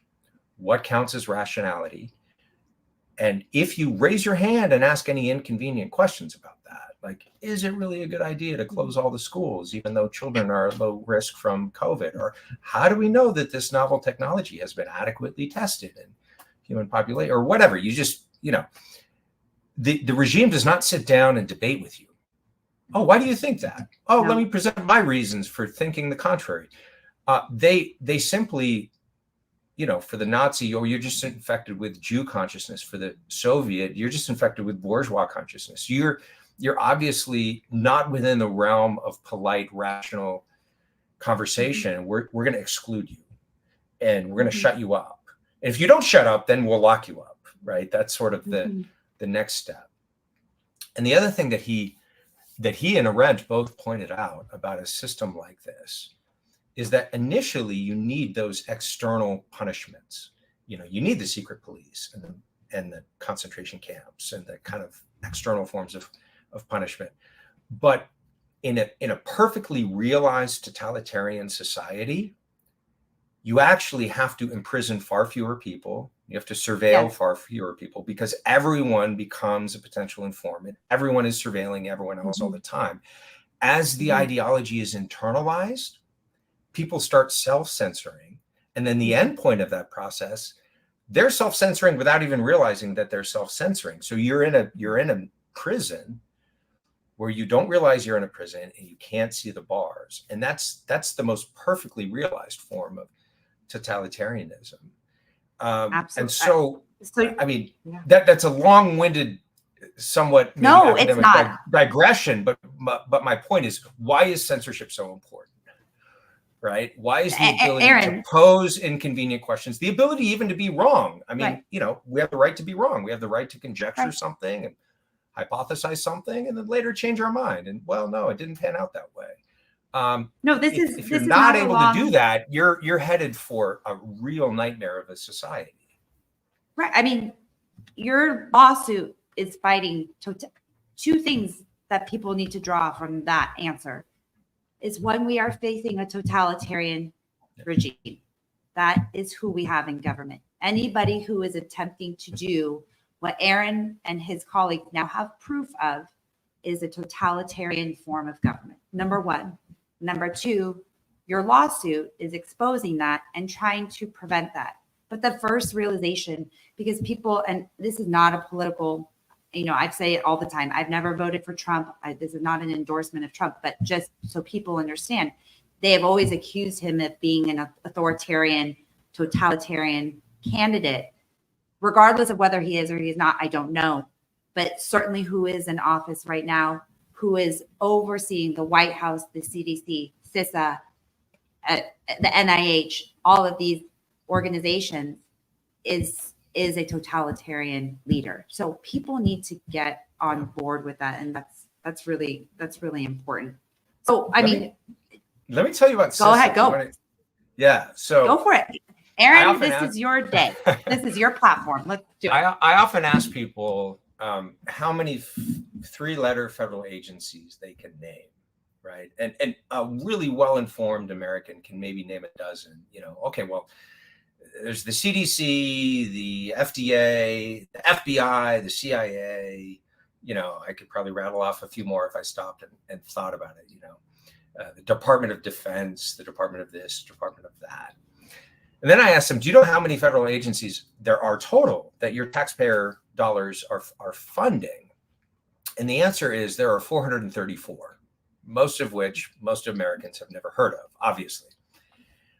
what counts as rationality. And if you raise your hand and ask any inconvenient questions about that, like, is it really a good idea to close all the schools, even though children are at low risk from COVID? Or how do we know that this novel technology has been adequately tested in human population, or whatever? You just, the regime does not sit down and debate with you. Oh, why do you think that? Oh, let me present my reasons for thinking the contrary. They simply, for the Nazi, you're just infected with Jew consciousness. For the Soviet, you're just infected with bourgeois consciousness. You're obviously not within the realm of polite, rational conversation. We're going to exclude you, and we're going to shut you up. And if you don't shut up, then we'll lock you up, right? That's sort of the next step. And the other thing that he and Arendt both pointed out about a system like this is that initially you need those external punishments. You need the secret police and the concentration camps and the kind of external forms of punishment. But in a perfectly realized totalitarian society, you actually have to imprison far fewer people. You have to surveil far fewer people, because everyone becomes a potential informant. Everyone is surveilling everyone else all the time. As the ideology is internalized, people start self-censoring. And then the end point of that process, they're self-censoring without even realizing that they're self-censoring. So you're in a prison where you don't realize you're in a prison and you can't see the bars. And that's the most perfectly realized form of totalitarianism. Absolutely. And so I mean, that's a long-winded, somewhat academic digression, but my point is, why is censorship so important? Right? Why is the ability to pose inconvenient questions, the ability even to be wrong? I mean, we have the right to be wrong. We have the right to conjecture something and hypothesize something and then later change our mind. And well, no, it didn't pan out that way. If you're not able to do that, you're headed for a real nightmare of a society. Right. I mean, your lawsuit is fighting two things that people need to draw from that answer. Is one, we are facing a totalitarian regime. That is who we have in government. Anybody who is attempting to do what Aaron and his colleagues now have proof of is a totalitarian form of government. Number one. Number two, your lawsuit is exposing that and trying to prevent that. But the first realization, because people, and this is not a political, I say it all the time. I've never voted for Trump. This is not an endorsement of Trump, but just so people understand, they have always accused him of being an authoritarian, totalitarian candidate. Regardless of whether he is or he is not, I don't know. But certainly who is in office right now, who is overseeing the White House, the CDC, CISA, the NIH, all of these organizations is a totalitarian leader. So people need to get on board with that, and that's really important. So let me tell you about CISA. Go ahead, go. So go for it, Aaron. This is your day. This is your platform. Let's do it. I often ask people how many three-letter federal agencies they can name, right? And a really well-informed American can maybe name a dozen. Okay, well, there's the CDC, the FDA, the FBI, the CIA. I could probably rattle off a few more if I stopped and thought about it. the Department of Defense, the Department of this, Department of that. And then I asked them, do you know how many federal agencies there are total that your taxpayer dollars are funding? And the answer is there are 434, most of which most Americans have never heard of, obviously.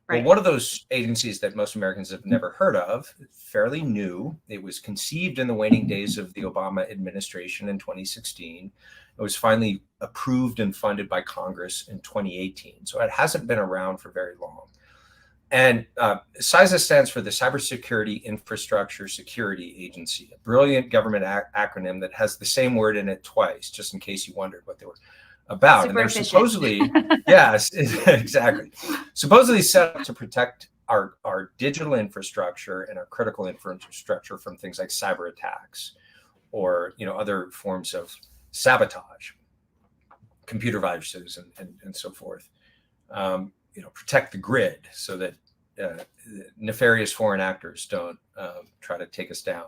Right. Well, one of those agencies that most Americans have never heard of, fairly new, it was conceived in the waning days of the Obama administration in 2016. It was finally approved and funded by Congress in 2018. So it hasn't been around for very long. And CISA stands for the Cybersecurity Infrastructure Security Agency, a brilliant government acronym that has the same word in it twice, just in case you wondered what they were about. Super and they're efficient. supposedly, yes, exactly, supposedly set up to protect our digital infrastructure and our critical infrastructure from things like cyber attacks or other forms of sabotage, computer viruses and so forth. Protect the grid so that nefarious foreign actors don't try to take us down.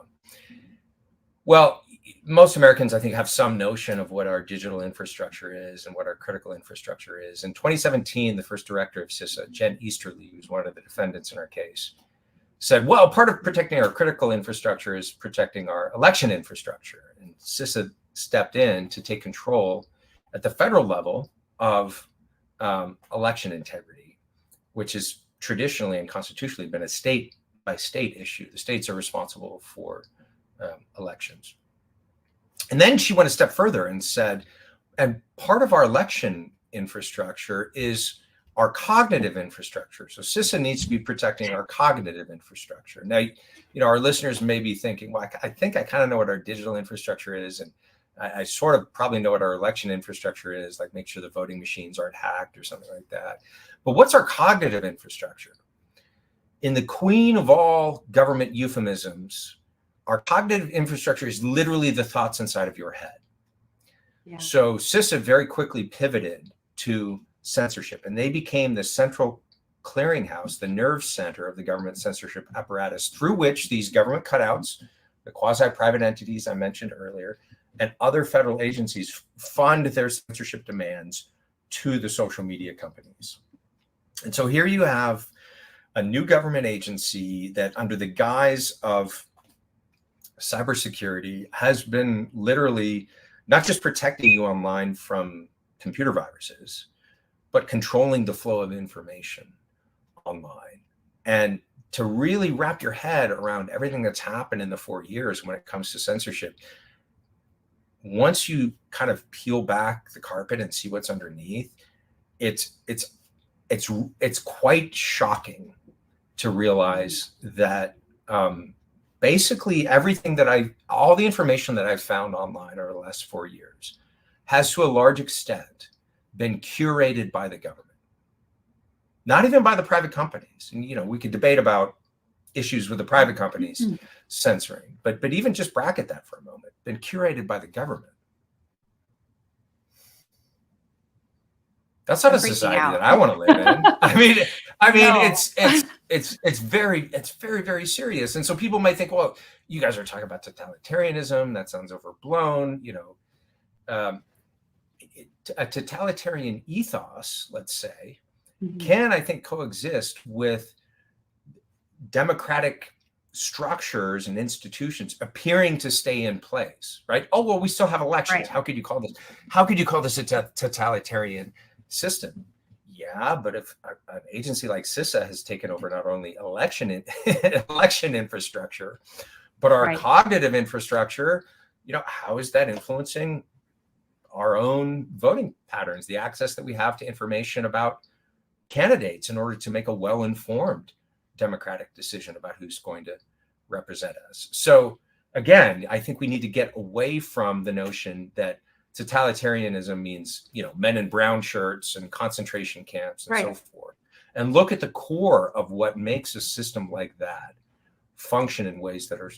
Well, most Americans, I think, have some notion of what our digital infrastructure is and what our critical infrastructure is. In 2017, the first director of CISA, Jen Easterly, who's one of the defendants in our case, said, well, part of protecting our critical infrastructure is protecting our election infrastructure. And CISA stepped in to take control at the federal level of election integrity, which has traditionally and constitutionally been a state by state issue. The states are responsible for elections. And then she went a step further and said, and part of our election infrastructure is our cognitive infrastructure. So CISA needs to be protecting our cognitive infrastructure. Now, our listeners may be thinking, well, I think I kind of know what our digital infrastructure is. And I sort of probably know what our election infrastructure is, like make sure the voting machines aren't hacked or something like that. But what's our cognitive infrastructure? In the queen of all government euphemisms, our cognitive infrastructure is literally the thoughts inside of your head. Yeah. So CISA very quickly pivoted to censorship, and they became the central clearinghouse, the nerve center of the government censorship apparatus, through which these government cutouts, the quasi-private entities I mentioned earlier, and other federal agencies fund their censorship demands to the social media companies. And so here you have a new government agency that, under the guise of cybersecurity, has been literally not just protecting you online from computer viruses, but controlling the flow of information online. And to really wrap your head around everything that's happened in the 4 years when it comes to censorship, once you kind of peel back the carpet and see what's underneath, it's quite shocking to realize that basically everything all the information that I've found online over the last 4 years has to a large extent been curated by the government, not even by the private companies. And, we could debate about issues with the private companies censoring, but even just bracket that for a moment, been curated by the government. That's not a society that I want to live in. I mean, no. it's very, very serious. And so people might think, well, you guys are talking about totalitarianism. That sounds overblown. A totalitarian ethos, let's say, can, I think, coexist with democratic structures and institutions appearing to stay in place, right? Oh, well, we still have elections. Right. How could you call this a totalitarian system? Yeah, but if an agency like CISA has taken over not only election infrastructure, but our cognitive infrastructure, how is that influencing our own voting patterns, the access that we have to information about candidates in order to make a well-informed democratic decision about who's going to represent us? So again, I think we need to get away from the notion that totalitarianism means, men in brown shirts and concentration camps and so forth, and look at the core of what makes a system like that function in ways that are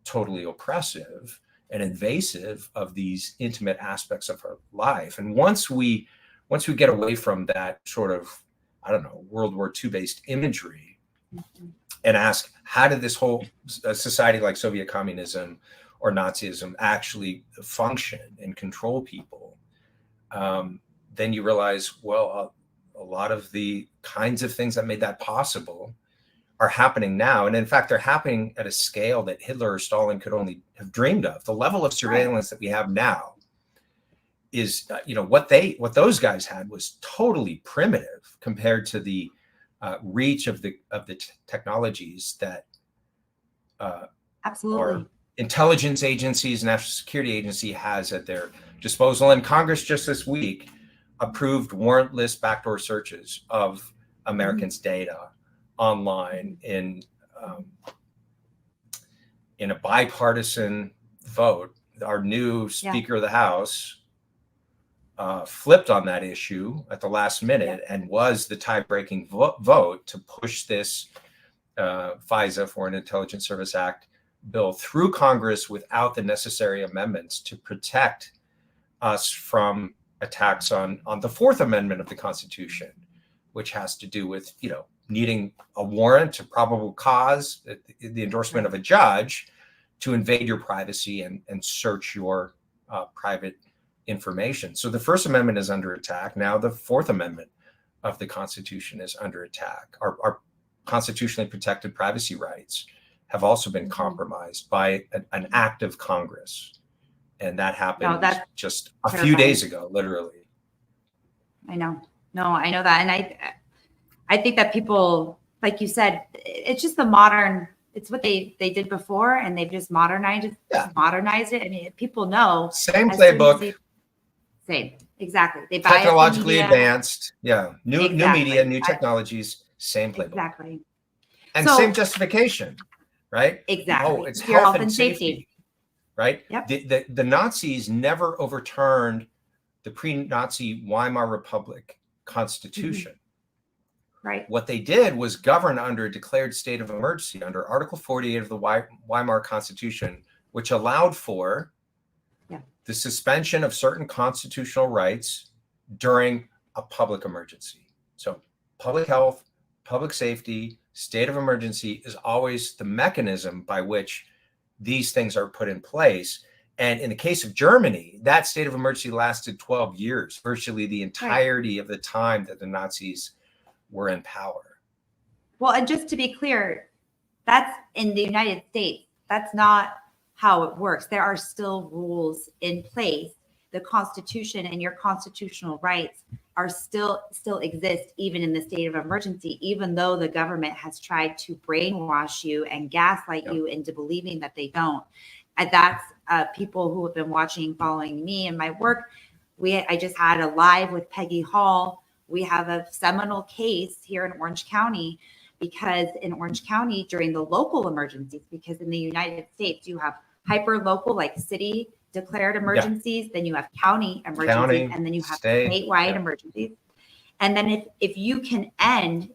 totally oppressive and invasive of these intimate aspects of our life. And once we get away from that sort of, World War II based imagery and ask, how did this whole society like Soviet communism or Nazism actually function and control people? then you realize, well, a lot of the kinds of things that made that possible are happening now. And in fact, they're happening at a scale that Hitler or Stalin could only have dreamed of. The level of surveillance that we have now is, what those guys had was totally primitive compared to the reach of the technologies that Absolutely. our intelligence agencies, national security agency has at their disposal. And Congress just this week approved warrantless backdoor searches of Americans' data online in a bipartisan vote. Our new Speaker of the House flipped on that issue at the last minute and was the tie-breaking vote to push this FISA, Foreign Intelligence Service Act bill through Congress without the necessary amendments to protect us from attacks on the Fourth Amendment of the Constitution, which has to do with, needing a warrant, a probable cause, the endorsement of a judge to invade your privacy and search your private information. So the First Amendment is under attack. Now the Fourth Amendment of the Constitution is under attack. Our constitutionally protected privacy rights have also been compromised by an act of Congress. And that happened just a few days ago, literally. I know. No, I know that. And I think that people, like you said, it's just it's what they did before, and they've just modernized it. I mean, people know. Same playbook. Same. Exactly. They buy technologically advanced. Yeah. New media, new technologies, same playbook. Exactly. And same justification, right? Exactly. Oh, it's health and safety. Right? Yep. The Nazis never overturned the pre-Nazi Weimar Republic Constitution. Right. What they did was govern under a declared state of emergency under Article 48 of the Weimar Constitution, which allowed for the suspension of certain constitutional rights during a public emergency. So public health, public safety, state of emergency is always the mechanism by which these things are put in place. And in the case of Germany, that state of emergency lasted 12 years, virtually the entirety of the time that the Nazis were in power. Well, and just to be clear, that's in the United States. That's not how it works. There are still rules in place. The Constitution and your constitutional rights are still exist even in the state of emergency, even though the government has tried to brainwash you and gaslight you into believing that they don't. And that's people who have been following me and my work. I just had a live with Peggy Hall. We have a seminal case here in Orange County, because in Orange County during the local emergencies, because in the United States you have hyper local, like city declared emergencies, then you have county emergencies, and then you have statewide emergencies. And then if you can and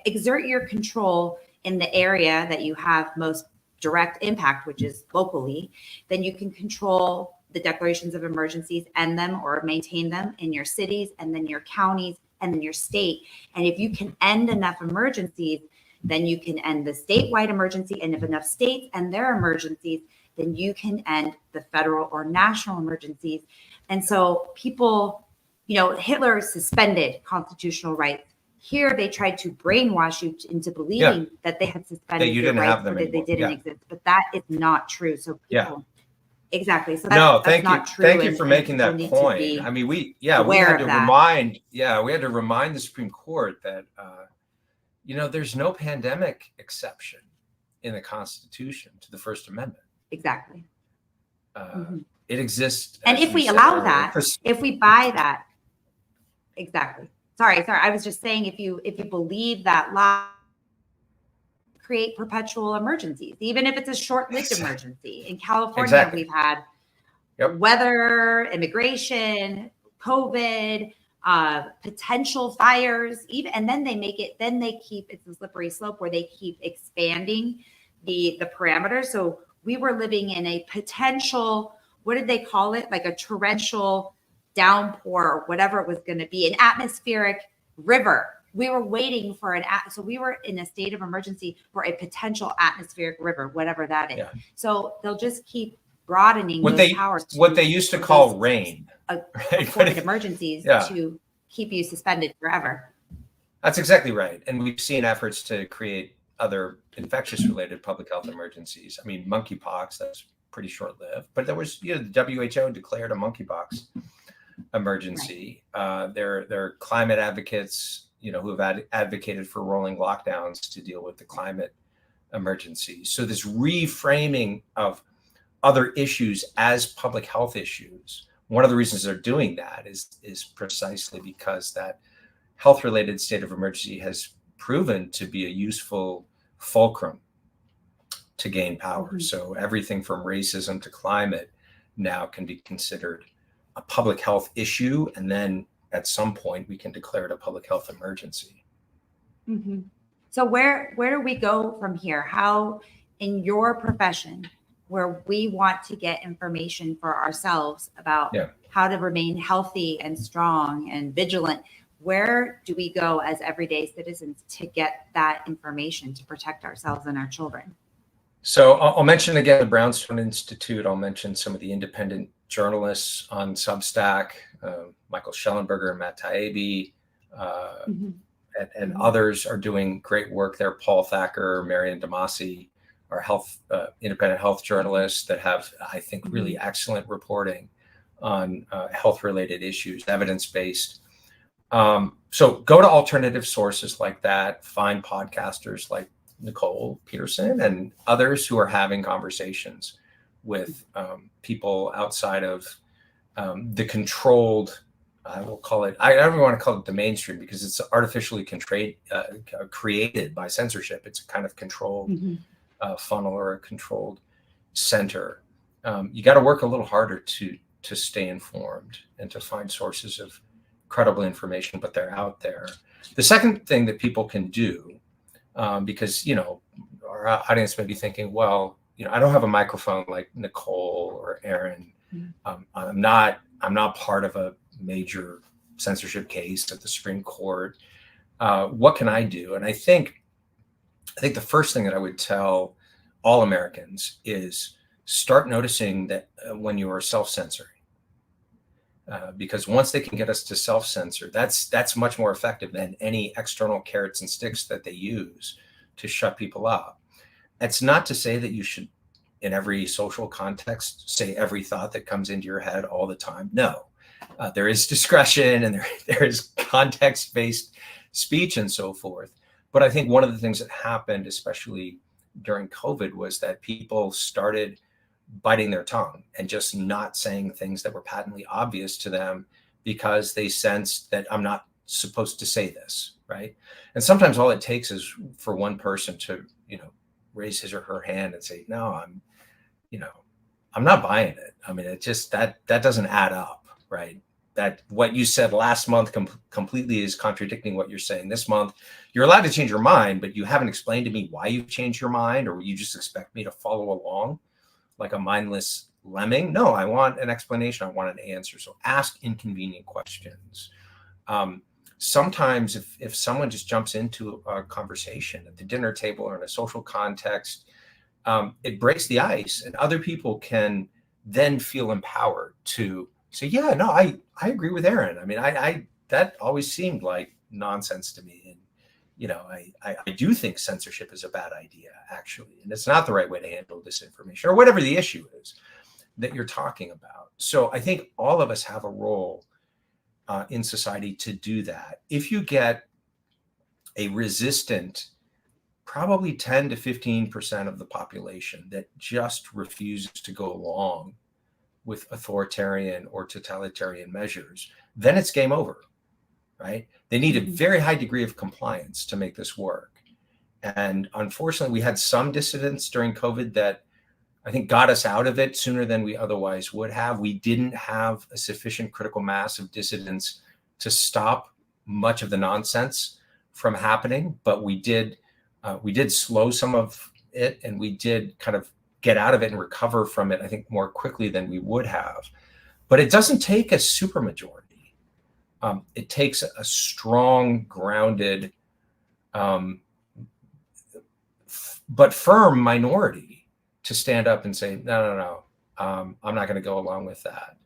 exert your control in the area that you have most direct impact, which is locally, then you can control the declarations of emergencies, end them or maintain them in your cities, and then your counties, and then your state. And if you can end enough emergencies, then you can end the statewide emergency. And if enough states end their emergencies, then you can end the federal or national emergencies. And so people, Hitler suspended constitutional rights. Here, they tried to brainwash you into believing that they had suspended that you didn't have them that they didn't exist. But that is not true. So people, exactly. So that's not true. Thank you for making that point. I mean, we had to remind the Supreme Court that there's no pandemic exception in the Constitution to the First Amendment. Exactly. It exists. And if we allow that, if we buy that, exactly. Sorry. I was just saying, if you believe that law, create perpetual emergencies, even if it's a short-lived emergency. In California, we've had weather, immigration, COVID, potential fires, and then they keep, it's a slippery slope where they keep expanding the parameters. So we were living in a potential, what did they call it? Like a torrential downpour or whatever it was going to be, an atmospheric river. We were waiting for so we were in a state of emergency for a potential atmospheric river, whatever that is. So they'll just keep broadening those powers. What they used to call rain. reported emergencies Yeah. to keep you suspended forever. That's exactly right. And we've seen efforts to create other infectious related public health emergencies. I mean, monkeypox, that's pretty short lived, but there was, the WHO declared a monkeypox emergency. Right. There are climate advocates, who have advocated for rolling lockdowns to deal with the climate emergency. So this reframing of other issues as public health issues, one of the reasons they're doing that is precisely because that health-related state of emergency has proven to be a useful fulcrum to gain power. Mm-hmm. So everything from racism to climate now can be considered a public health issue, and then at some point we can declare it a public health emergency. Mm-hmm. So where do we go from here? How, in your profession, where we want to get information for ourselves about how to remain healthy and strong and vigilant, where do we go as everyday citizens to get that information to protect ourselves and our children? So I'll mention again the Brownstone Institute. I'll mention some of the independent journalists on Substack, Michael Schellenberger, Matt Taibbi, and others are doing great work there. Paul Thacker, Marian Damasi are independent health journalists that have, I think, really excellent reporting on health-related issues, evidence-based. So go to alternative sources like that, find podcasters like Nicole Peterson and others who are having conversations with people outside of the controlled, I will call it, I don't want to call it the mainstream because it's artificially created by censorship. It's a kind of controlled funnel or a controlled center. You got to work a little harder to stay informed and to find sources of credible information, but they're out there. The second thing that people can do, because, our audience may be thinking, well, I don't have a microphone like Nicole or Aaron. I'm not part of a major censorship case at the Supreme Court. What can I do? And I think the first thing that I would tell all Americans is start noticing that when you are self-censoring. Because once they can get us to self-censor, that's much more effective than any external carrots and sticks that they use to shut people up. It's not to say that you should, in every social context, say every thought that comes into your head all the time. No, there is discretion and there is context-based speech and so forth. But I think one of the things that happened, especially during COVID, was that people started biting their tongue and just not saying things that were patently obvious to them because they sensed that I'm not supposed to say this, right? And sometimes all it takes is for one person to, raise his or her hand and say, no, I'm not buying it. I mean, it just, that doesn't add up, right? That what you said last month completely is contradicting what you're saying this month. You're allowed to change your mind, but you haven't explained to me why you've changed your mind, or you just expect me to follow along like a mindless lemming. No, I want an explanation. I want an answer. So ask inconvenient questions. Sometimes if someone just jumps into a conversation at the dinner table or in a social context, it breaks the ice and other people can then feel empowered to say, yeah, no, I agree with Aaron. I mean, I that always seemed like nonsense to me. And, I do think censorship is a bad idea, actually. And it's not the right way to handle disinformation or whatever the issue is that you're talking about. So I think all of us have a role in society to do that. If you get a resistant, probably 10 to 15% of the population that just refuses to go along with authoritarian or totalitarian measures, then it's game over, right? They need a very high degree of compliance to make this work. And unfortunately, we had some dissidents during COVID that I think got us out of it sooner than we otherwise would have. We didn't have a sufficient critical mass of dissidents to stop much of the nonsense from happening, but we did slow some of it, and we did kind of get out of it and recover from it, I think, more quickly than we would have. But it doesn't take a supermajority. It takes a strong, grounded, but firm minority to stand up and say, no, I'm not going to go along with that.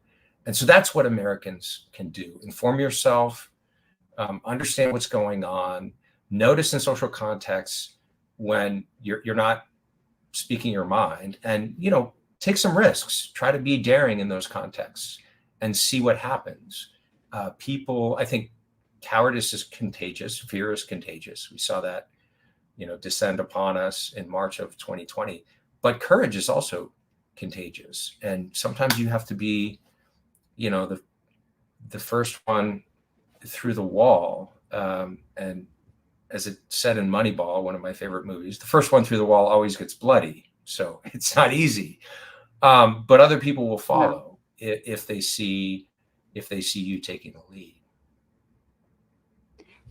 And so that's what Americans can do. Inform yourself, understand what's going on, notice in social contexts when you're not speaking your mind, and, you know, take some risks, try to be daring in those contexts and see what happens. People, I think cowardice is contagious, fear is contagious. We saw that, you know, descend upon us in March of 2020, but courage is also contagious. And sometimes you have to be, you know, the first one through the wall. And as it said in Moneyball, one of my favorite movies, the first one through the wall always gets bloody. So it's not easy. But other people will follow if they see you taking the lead.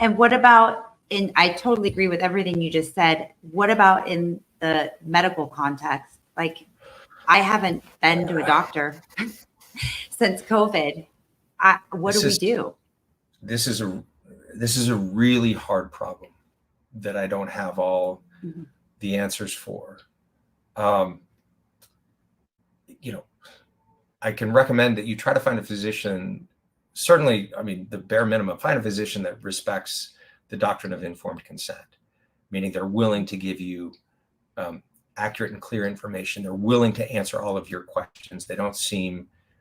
And what about I totally agree with everything you just said. What about in the medical context? Like, I haven't been to a doctor since COVID. What do we do? This is a really hard problem that I don't have all the answers for. You know, I can recommend that you try to find a physician. Certainly, I mean, the bare minimum, find a physician that respects the doctrine of informed consent, meaning they're willing to give you accurate and clear information. They're willing to answer all of your questions. They don't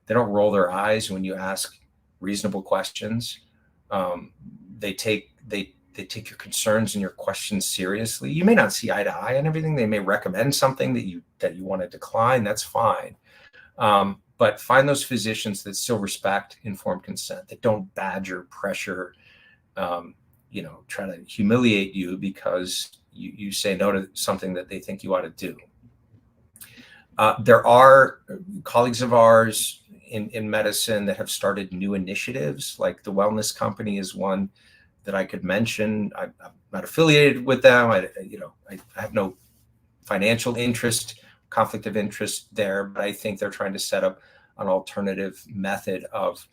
roll their eyes when you ask reasonable questions. They take your concerns and your questions seriously. You may not see eye to eye on everything. They may recommend something that you want to decline. That's fine. But find those physicians that still respect informed consent, that don't badger, pressure, you know, try to humiliate you because you say no to something that they think you ought to do. There are colleagues of ours in medicine that have started new initiatives, like the Wellness Company is one that I could mention. I'm not affiliated with them. I have no financial interest, conflict of interest there, but I think they're trying to set up an alternative method of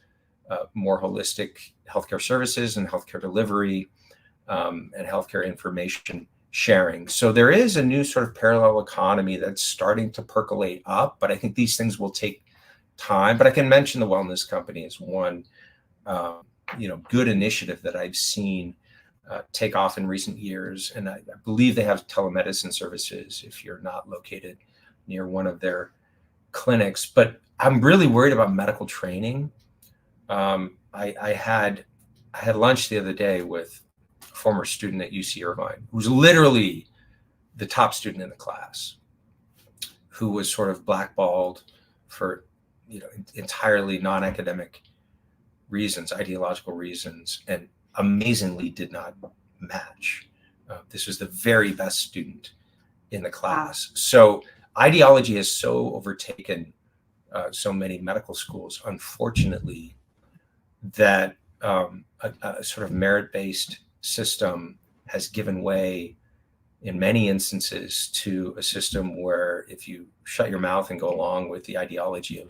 more holistic healthcare services and healthcare delivery and healthcare information sharing. So there is a new sort of parallel economy that's starting to percolate up, but I think these things will take time. But I can mention the Wellness Company as one good initiative that I've seen take off in recent years. And I believe they have telemedicine services if you're not located near one of their clinics. But I'm really worried about medical training. I had lunch the other day with a former student at UC Irvine, who was literally the top student in the class, who was sort of blackballed for entirely non-academic reasons, ideological reasons, and amazingly did not match. This was the very best student in the class. So ideology has so overtaken so many medical schools, unfortunately, that a sort of merit-based system has given way in many instances to a system where if you shut your mouth and go along with the ideology of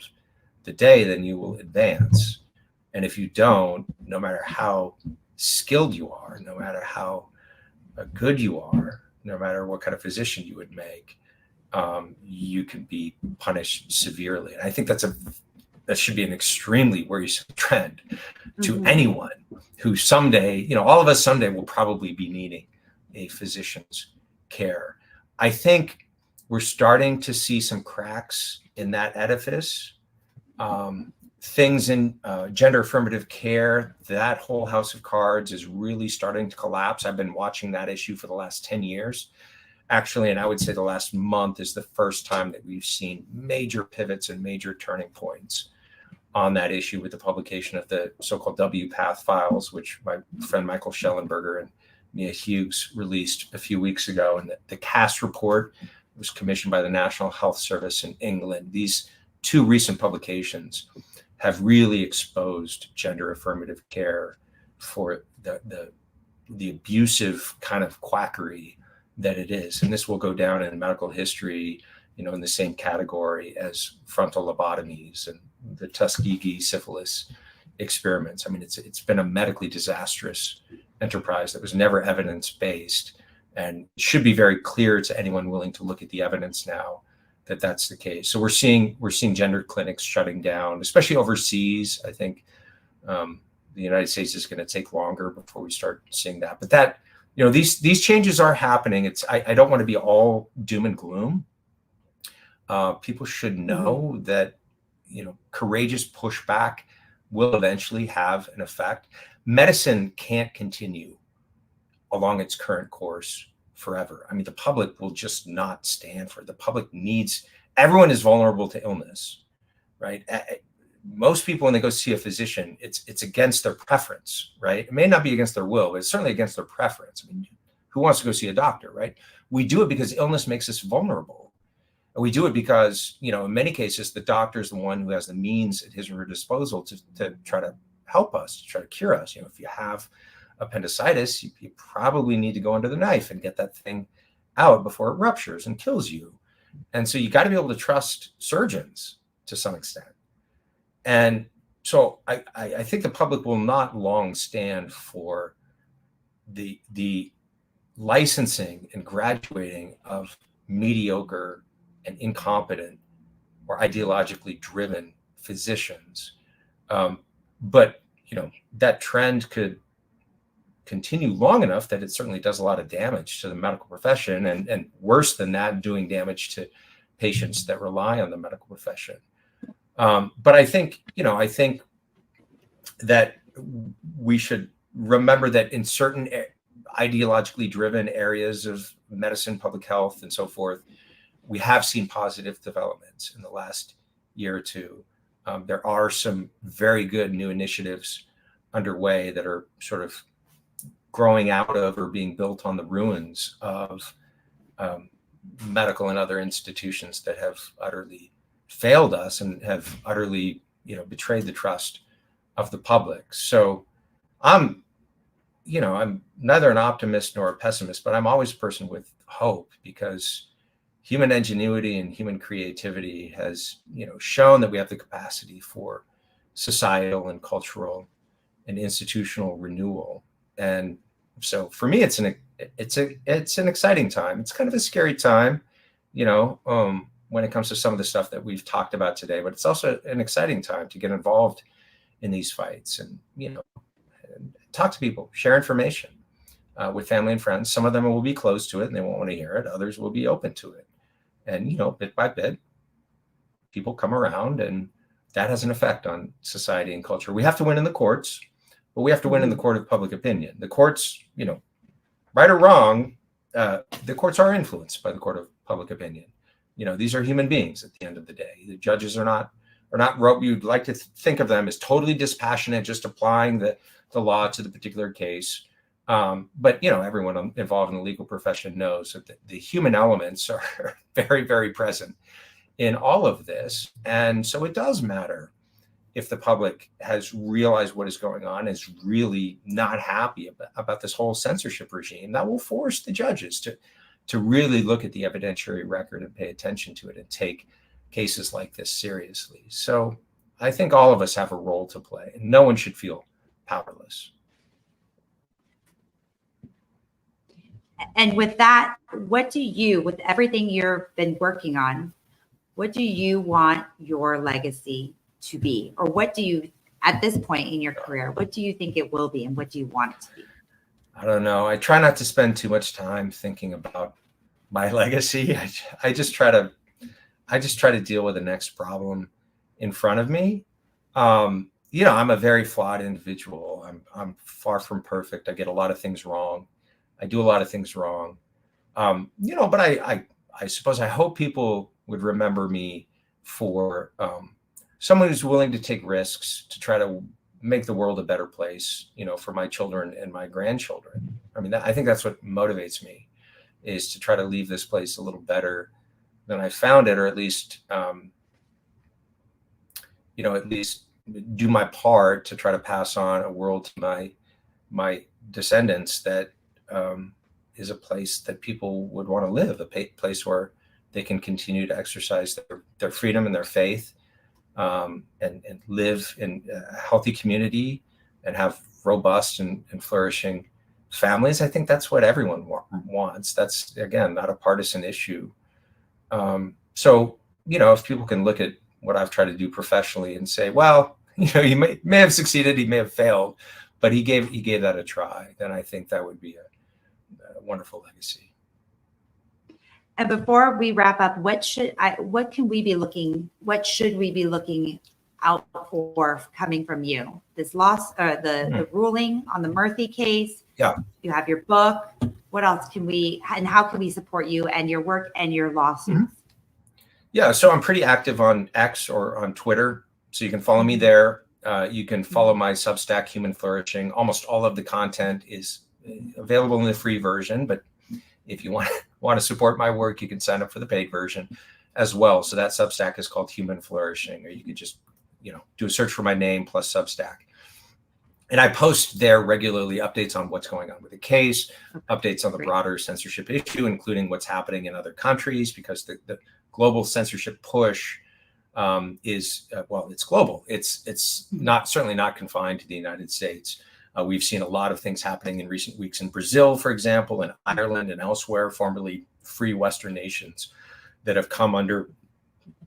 the day, then you will advance. And if you don't, no matter how skilled you are, no matter how good you are, no matter what kind of physician you would make, you can be punished severely. And I think that should be an extremely worrisome trend to anyone who someday, all of us someday will probably be needing a physician's care. I think we're starting to see some cracks in that edifice. Things in gender affirmative care, that whole house of cards is really starting to collapse. I've been watching that issue for the last 10 years, actually, and I would say the last month is the first time that we've seen major pivots and major turning points on that issue with the publication of the so-called WPATH files, which my friend Michael Schellenberger and Mia Hughes released a few weeks ago. And the CAST report was commissioned by the National Health Service in England. These two recent publications have really exposed gender affirmative care for the abusive kind of quackery that it is. And this will go down in medical history, in the same category as frontal lobotomies and the Tuskegee syphilis experiments. I mean, it's been a medically disastrous enterprise that was never evidence-based, and it should be very clear to anyone willing to look at the evidence now that that's the case. So we're seeing gender clinics shutting down, especially overseas. I think the United States is going to take longer before we start seeing that. But that, these changes are happening. I don't want to be all doom and gloom. People should know that, courageous pushback will eventually have an effect. Medicine can't continue along its current course forever. I mean, the public will just not stand for it. The public needs, everyone is vulnerable to illness, right? Most people, when they go see a physician, it's against their preference, right? It may not be against their will, but it's certainly against their preference. I mean, who wants to go see a doctor, right? We do it because illness makes us vulnerable. And we do it because, in many cases, the doctor is the one who has the means at his or her disposal to try to help us, to try to cure us. If you have appendicitis, you probably need to go under the knife and get that thing out before it ruptures and kills you. And so you got to be able to trust surgeons to some extent. And so I think the public will not long stand for the licensing and graduating of mediocre and incompetent or ideologically driven physicians. But, that trend could continue long enough that it certainly does a lot of damage to the medical profession, and worse than that, doing damage to patients that rely on the medical profession. But I think that we should remember that in certain ideologically driven areas of medicine, public health, and so forth, we have seen positive developments in the last year or two. There are some very good new initiatives underway that are sort of growing out of or being built on the ruins of medical and other institutions that have utterly failed us and have utterly, betrayed the trust of the public. So I'm neither an optimist nor a pessimist, but I'm always a person with hope, because human ingenuity and human creativity has, shown that we have the capacity for societal and cultural and institutional renewal. And so for me, it's an exciting time. It's kind of a scary time, when it comes to some of the stuff that we've talked about today, but it's also an exciting time to get involved in these fights and, talk to people, share information with family and friends. Some of them will be close to it and they won't want to hear it. Others will be open to it. And, bit by bit, people come around, and that has an effect on society and culture. We have to win in the courts, but we have to win in the court of public opinion. The courts, right or wrong, the courts are influenced by the court of public opinion. These are human beings at the end of the day. The judges are not you'd like to think of them as totally dispassionate, just applying the law to the particular case. But, everyone involved in the legal profession knows that the human elements are very, very present in all of this. And so it does matter if the public has realized what is going on, is really not happy about this whole censorship regime. That will force the judges to really look at the evidentiary record and pay attention to it and take cases like this seriously. So I think all of us have a role to play, and no one should feel powerless. And with that, what do you, with everything you've been working on, what do you want your legacy to be? Or what do you, at this point in your career, what do you think it will be, and what do you want it to be? I don't know. I try not to spend too much time thinking about my legacy. I just try to deal with the next problem in front of me. I'm a very flawed individual. I'm far from perfect. I get a lot of things wrong. I do a lot of things wrong. But I suppose I hope people would remember me for someone who's willing to take risks to try to make the world a better place, for my children and my grandchildren. I mean, I think that's what motivates me, is to try to leave this place a little better than I found it, or at least, at least do my part to try to pass on a world to my descendants that is a place that people would want to live, a place where they can continue to exercise their freedom and their faith, and live in a healthy community and have robust and flourishing families. I think that's what everyone wants. That's, again, not a partisan issue. So, if people can look at what I've tried to do professionally and say, well, he may have succeeded, he may have failed, but he gave that a try, then I think that would be a wonderful legacy. And before we wrap up, what should we be looking out for coming from you? This loss, or the ruling on the Murthy case. Yeah. You have your book. What else how can we support you and your work and your lawsuits? Yeah, so I'm pretty active on X or on Twitter, so you can follow me there. You can follow my Substack, Human Flourishing. Almost all of the content is available in the free version, but if you want to support my work, you can sign up for the paid version as well. So that Substack is called Human Flourishing, or you could just do a search for my name plus Substack. And I post there regularly updates on what's going on with the case, updates on the broader censorship issue, including what's happening in other countries, because the global censorship push is it's global. It's certainly not confined to the United States. We've seen a lot of things happening in recent weeks in Brazil, for example, in Ireland and elsewhere, formerly free Western nations that have come under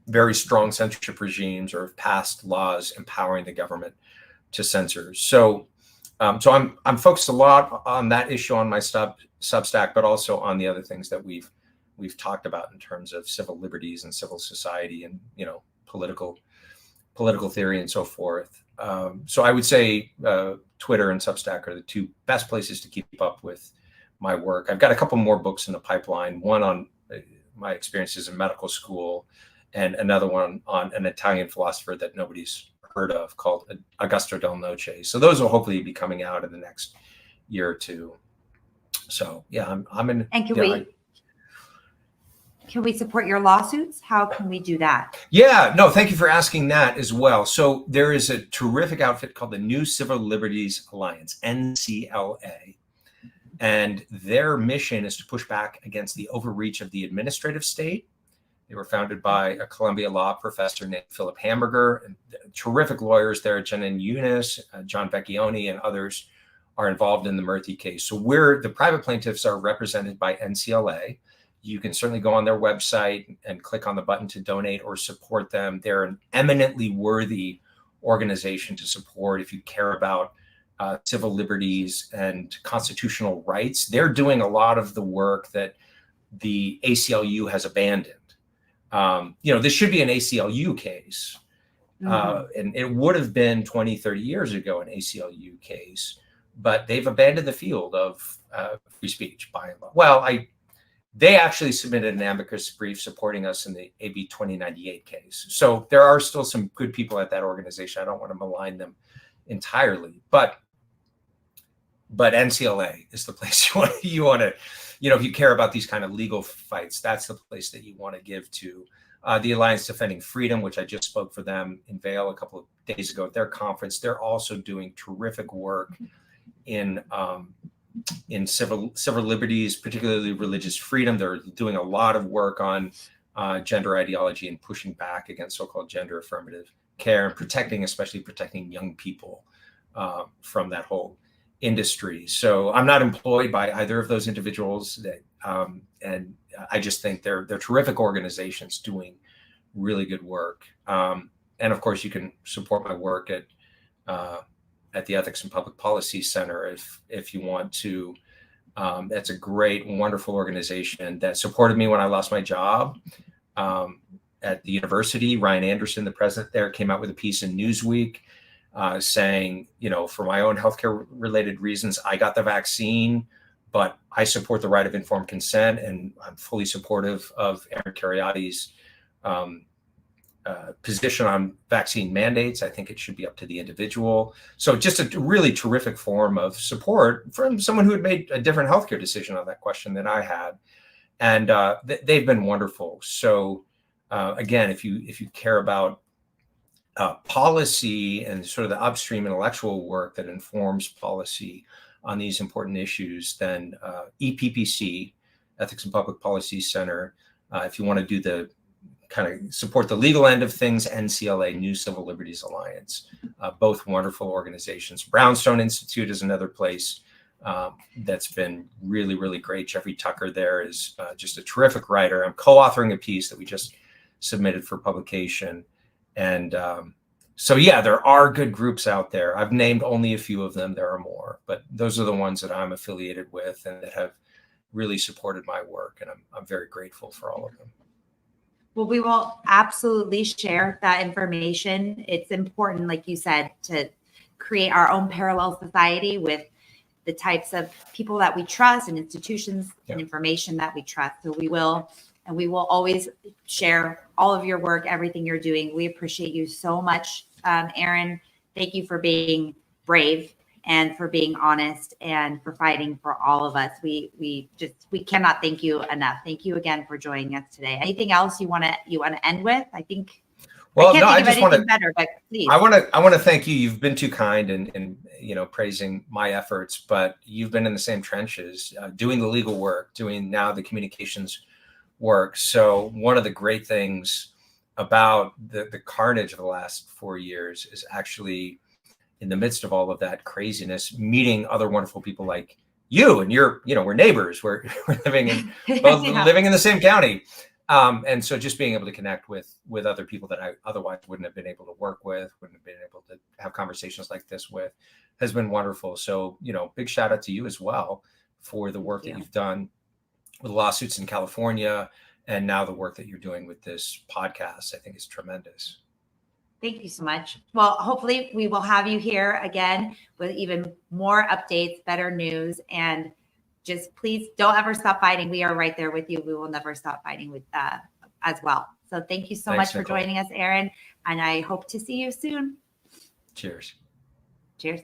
very strong censorship regimes or have passed laws empowering the government to censor. So I'm focused a lot on that issue on my Substack, but also on the other things that we've talked about in terms of civil liberties and civil society and political theory and so forth. So I would say Twitter and Substack are the two best places to keep up with my work. I've got a couple more books in the pipeline, one on my experiences in medical school and another one on an Italian philosopher that nobody's heard of called Augusto Del Noce. So those will hopefully be coming out in the next year or two. So yeah, I'm in. And can we support your lawsuits? How can we do that? Yeah, no, thank you for asking that as well. So there is a terrific outfit called the New Civil Liberties Alliance, NCLA. And their mission is to push back against the overreach of the administrative state. They were founded by a Columbia law professor named Philip Hamburger, and terrific lawyers there, Jenna Eunice, John Vecchione, and others are involved in the Murthy case. So the private plaintiffs are represented by NCLA. You can certainly go on their website and click on the button to donate or support them. They're an eminently worthy organization to support if you care about civil liberties and constitutional rights. They're doing a lot of the work that the ACLU has abandoned. This should be an ACLU case. And it would have been 20, 30 years ago an ACLU case, but they've abandoned the field of free speech by and large. Well, they actually submitted an amicus brief supporting us in the AB 2098 case. So there are still some good people at that organization. I don't want to malign them entirely, but NCLA is the place you want to, if you care about these kind of legal fights, that's the place that you want to give to. The Alliance Defending Freedom, which I just spoke for them in Vail a couple of days ago at their conference, they're also doing terrific work in civil liberties, particularly religious freedom. They're doing a lot of work on gender ideology and pushing back against so-called gender affirmative care and especially protecting young people from that whole industry. So I'm not employed by either of those individuals, and I just think they're terrific organizations doing really good work. And of course, you can support my work at the Ethics and Public Policy Center if you want to. That's a great, wonderful organization that supported me when I lost my job at the university. Ryan Anderson, the president there, came out with a piece in Newsweek saying, for my own healthcare related reasons, I got the vaccine, but I support the right of informed consent, and I'm fully supportive of Aaron Kheriaty's position on vaccine mandates. I think it should be up to the individual. So just a really terrific form of support from someone who had made a different healthcare decision on that question than I had. And they've been wonderful. So again, if you care about policy and sort of the upstream intellectual work that informs policy on these important issues, then EPPC, Ethics and Public Policy Center, if you want to do the kind of support the legal end of things, NCLA, New Civil Liberties Alliance, both wonderful organizations. Brownstone Institute is another place that's been really, really great. Jeffrey Tucker there is just a terrific writer. I'm co-authoring a piece that we just submitted for publication. And so, yeah, there are good groups out there. I've named only a few of them. There are more, but those are the ones that I'm affiliated with and that have really supported my work. And I'm very grateful for all of them. Well, we will absolutely share that information. It's important, like you said, to create our own parallel society with the types of people that we trust and institutions and information that we trust. So we will always share all of your work, everything you're doing. We appreciate you so much, Aaron. Thank you for being brave and for being honest and for fighting for all of us. We cannot thank you enough. Thank you again for joining us today. Anything else you want to end with? I think. Well, I can't no, think I of just want to better, but please. I want to thank you. You've been too kind in praising my efforts, but you've been in the same trenches, doing the legal work, doing now the communications work. So one of the great things about the carnage of the last 4 years is actually, in the midst of all of that craziness, meeting other wonderful people like you, and we're neighbors. We're living in living in the same county. And so just being able to connect with other people that I otherwise wouldn't have been able to work with, wouldn't have been able to have conversations like this with, has been wonderful. So, big shout out to you as well for the work that you've done with lawsuits in California, and now the work that you're doing with this podcast. I think is tremendous. Thank you so much. Well, hopefully we will have you here again with even more updates, better news, and just please don't ever stop fighting. We are right there with you. We will never stop fighting with as well. So thank you so much for joining us, Aaron, and I hope to see you soon. Cheers. Cheers.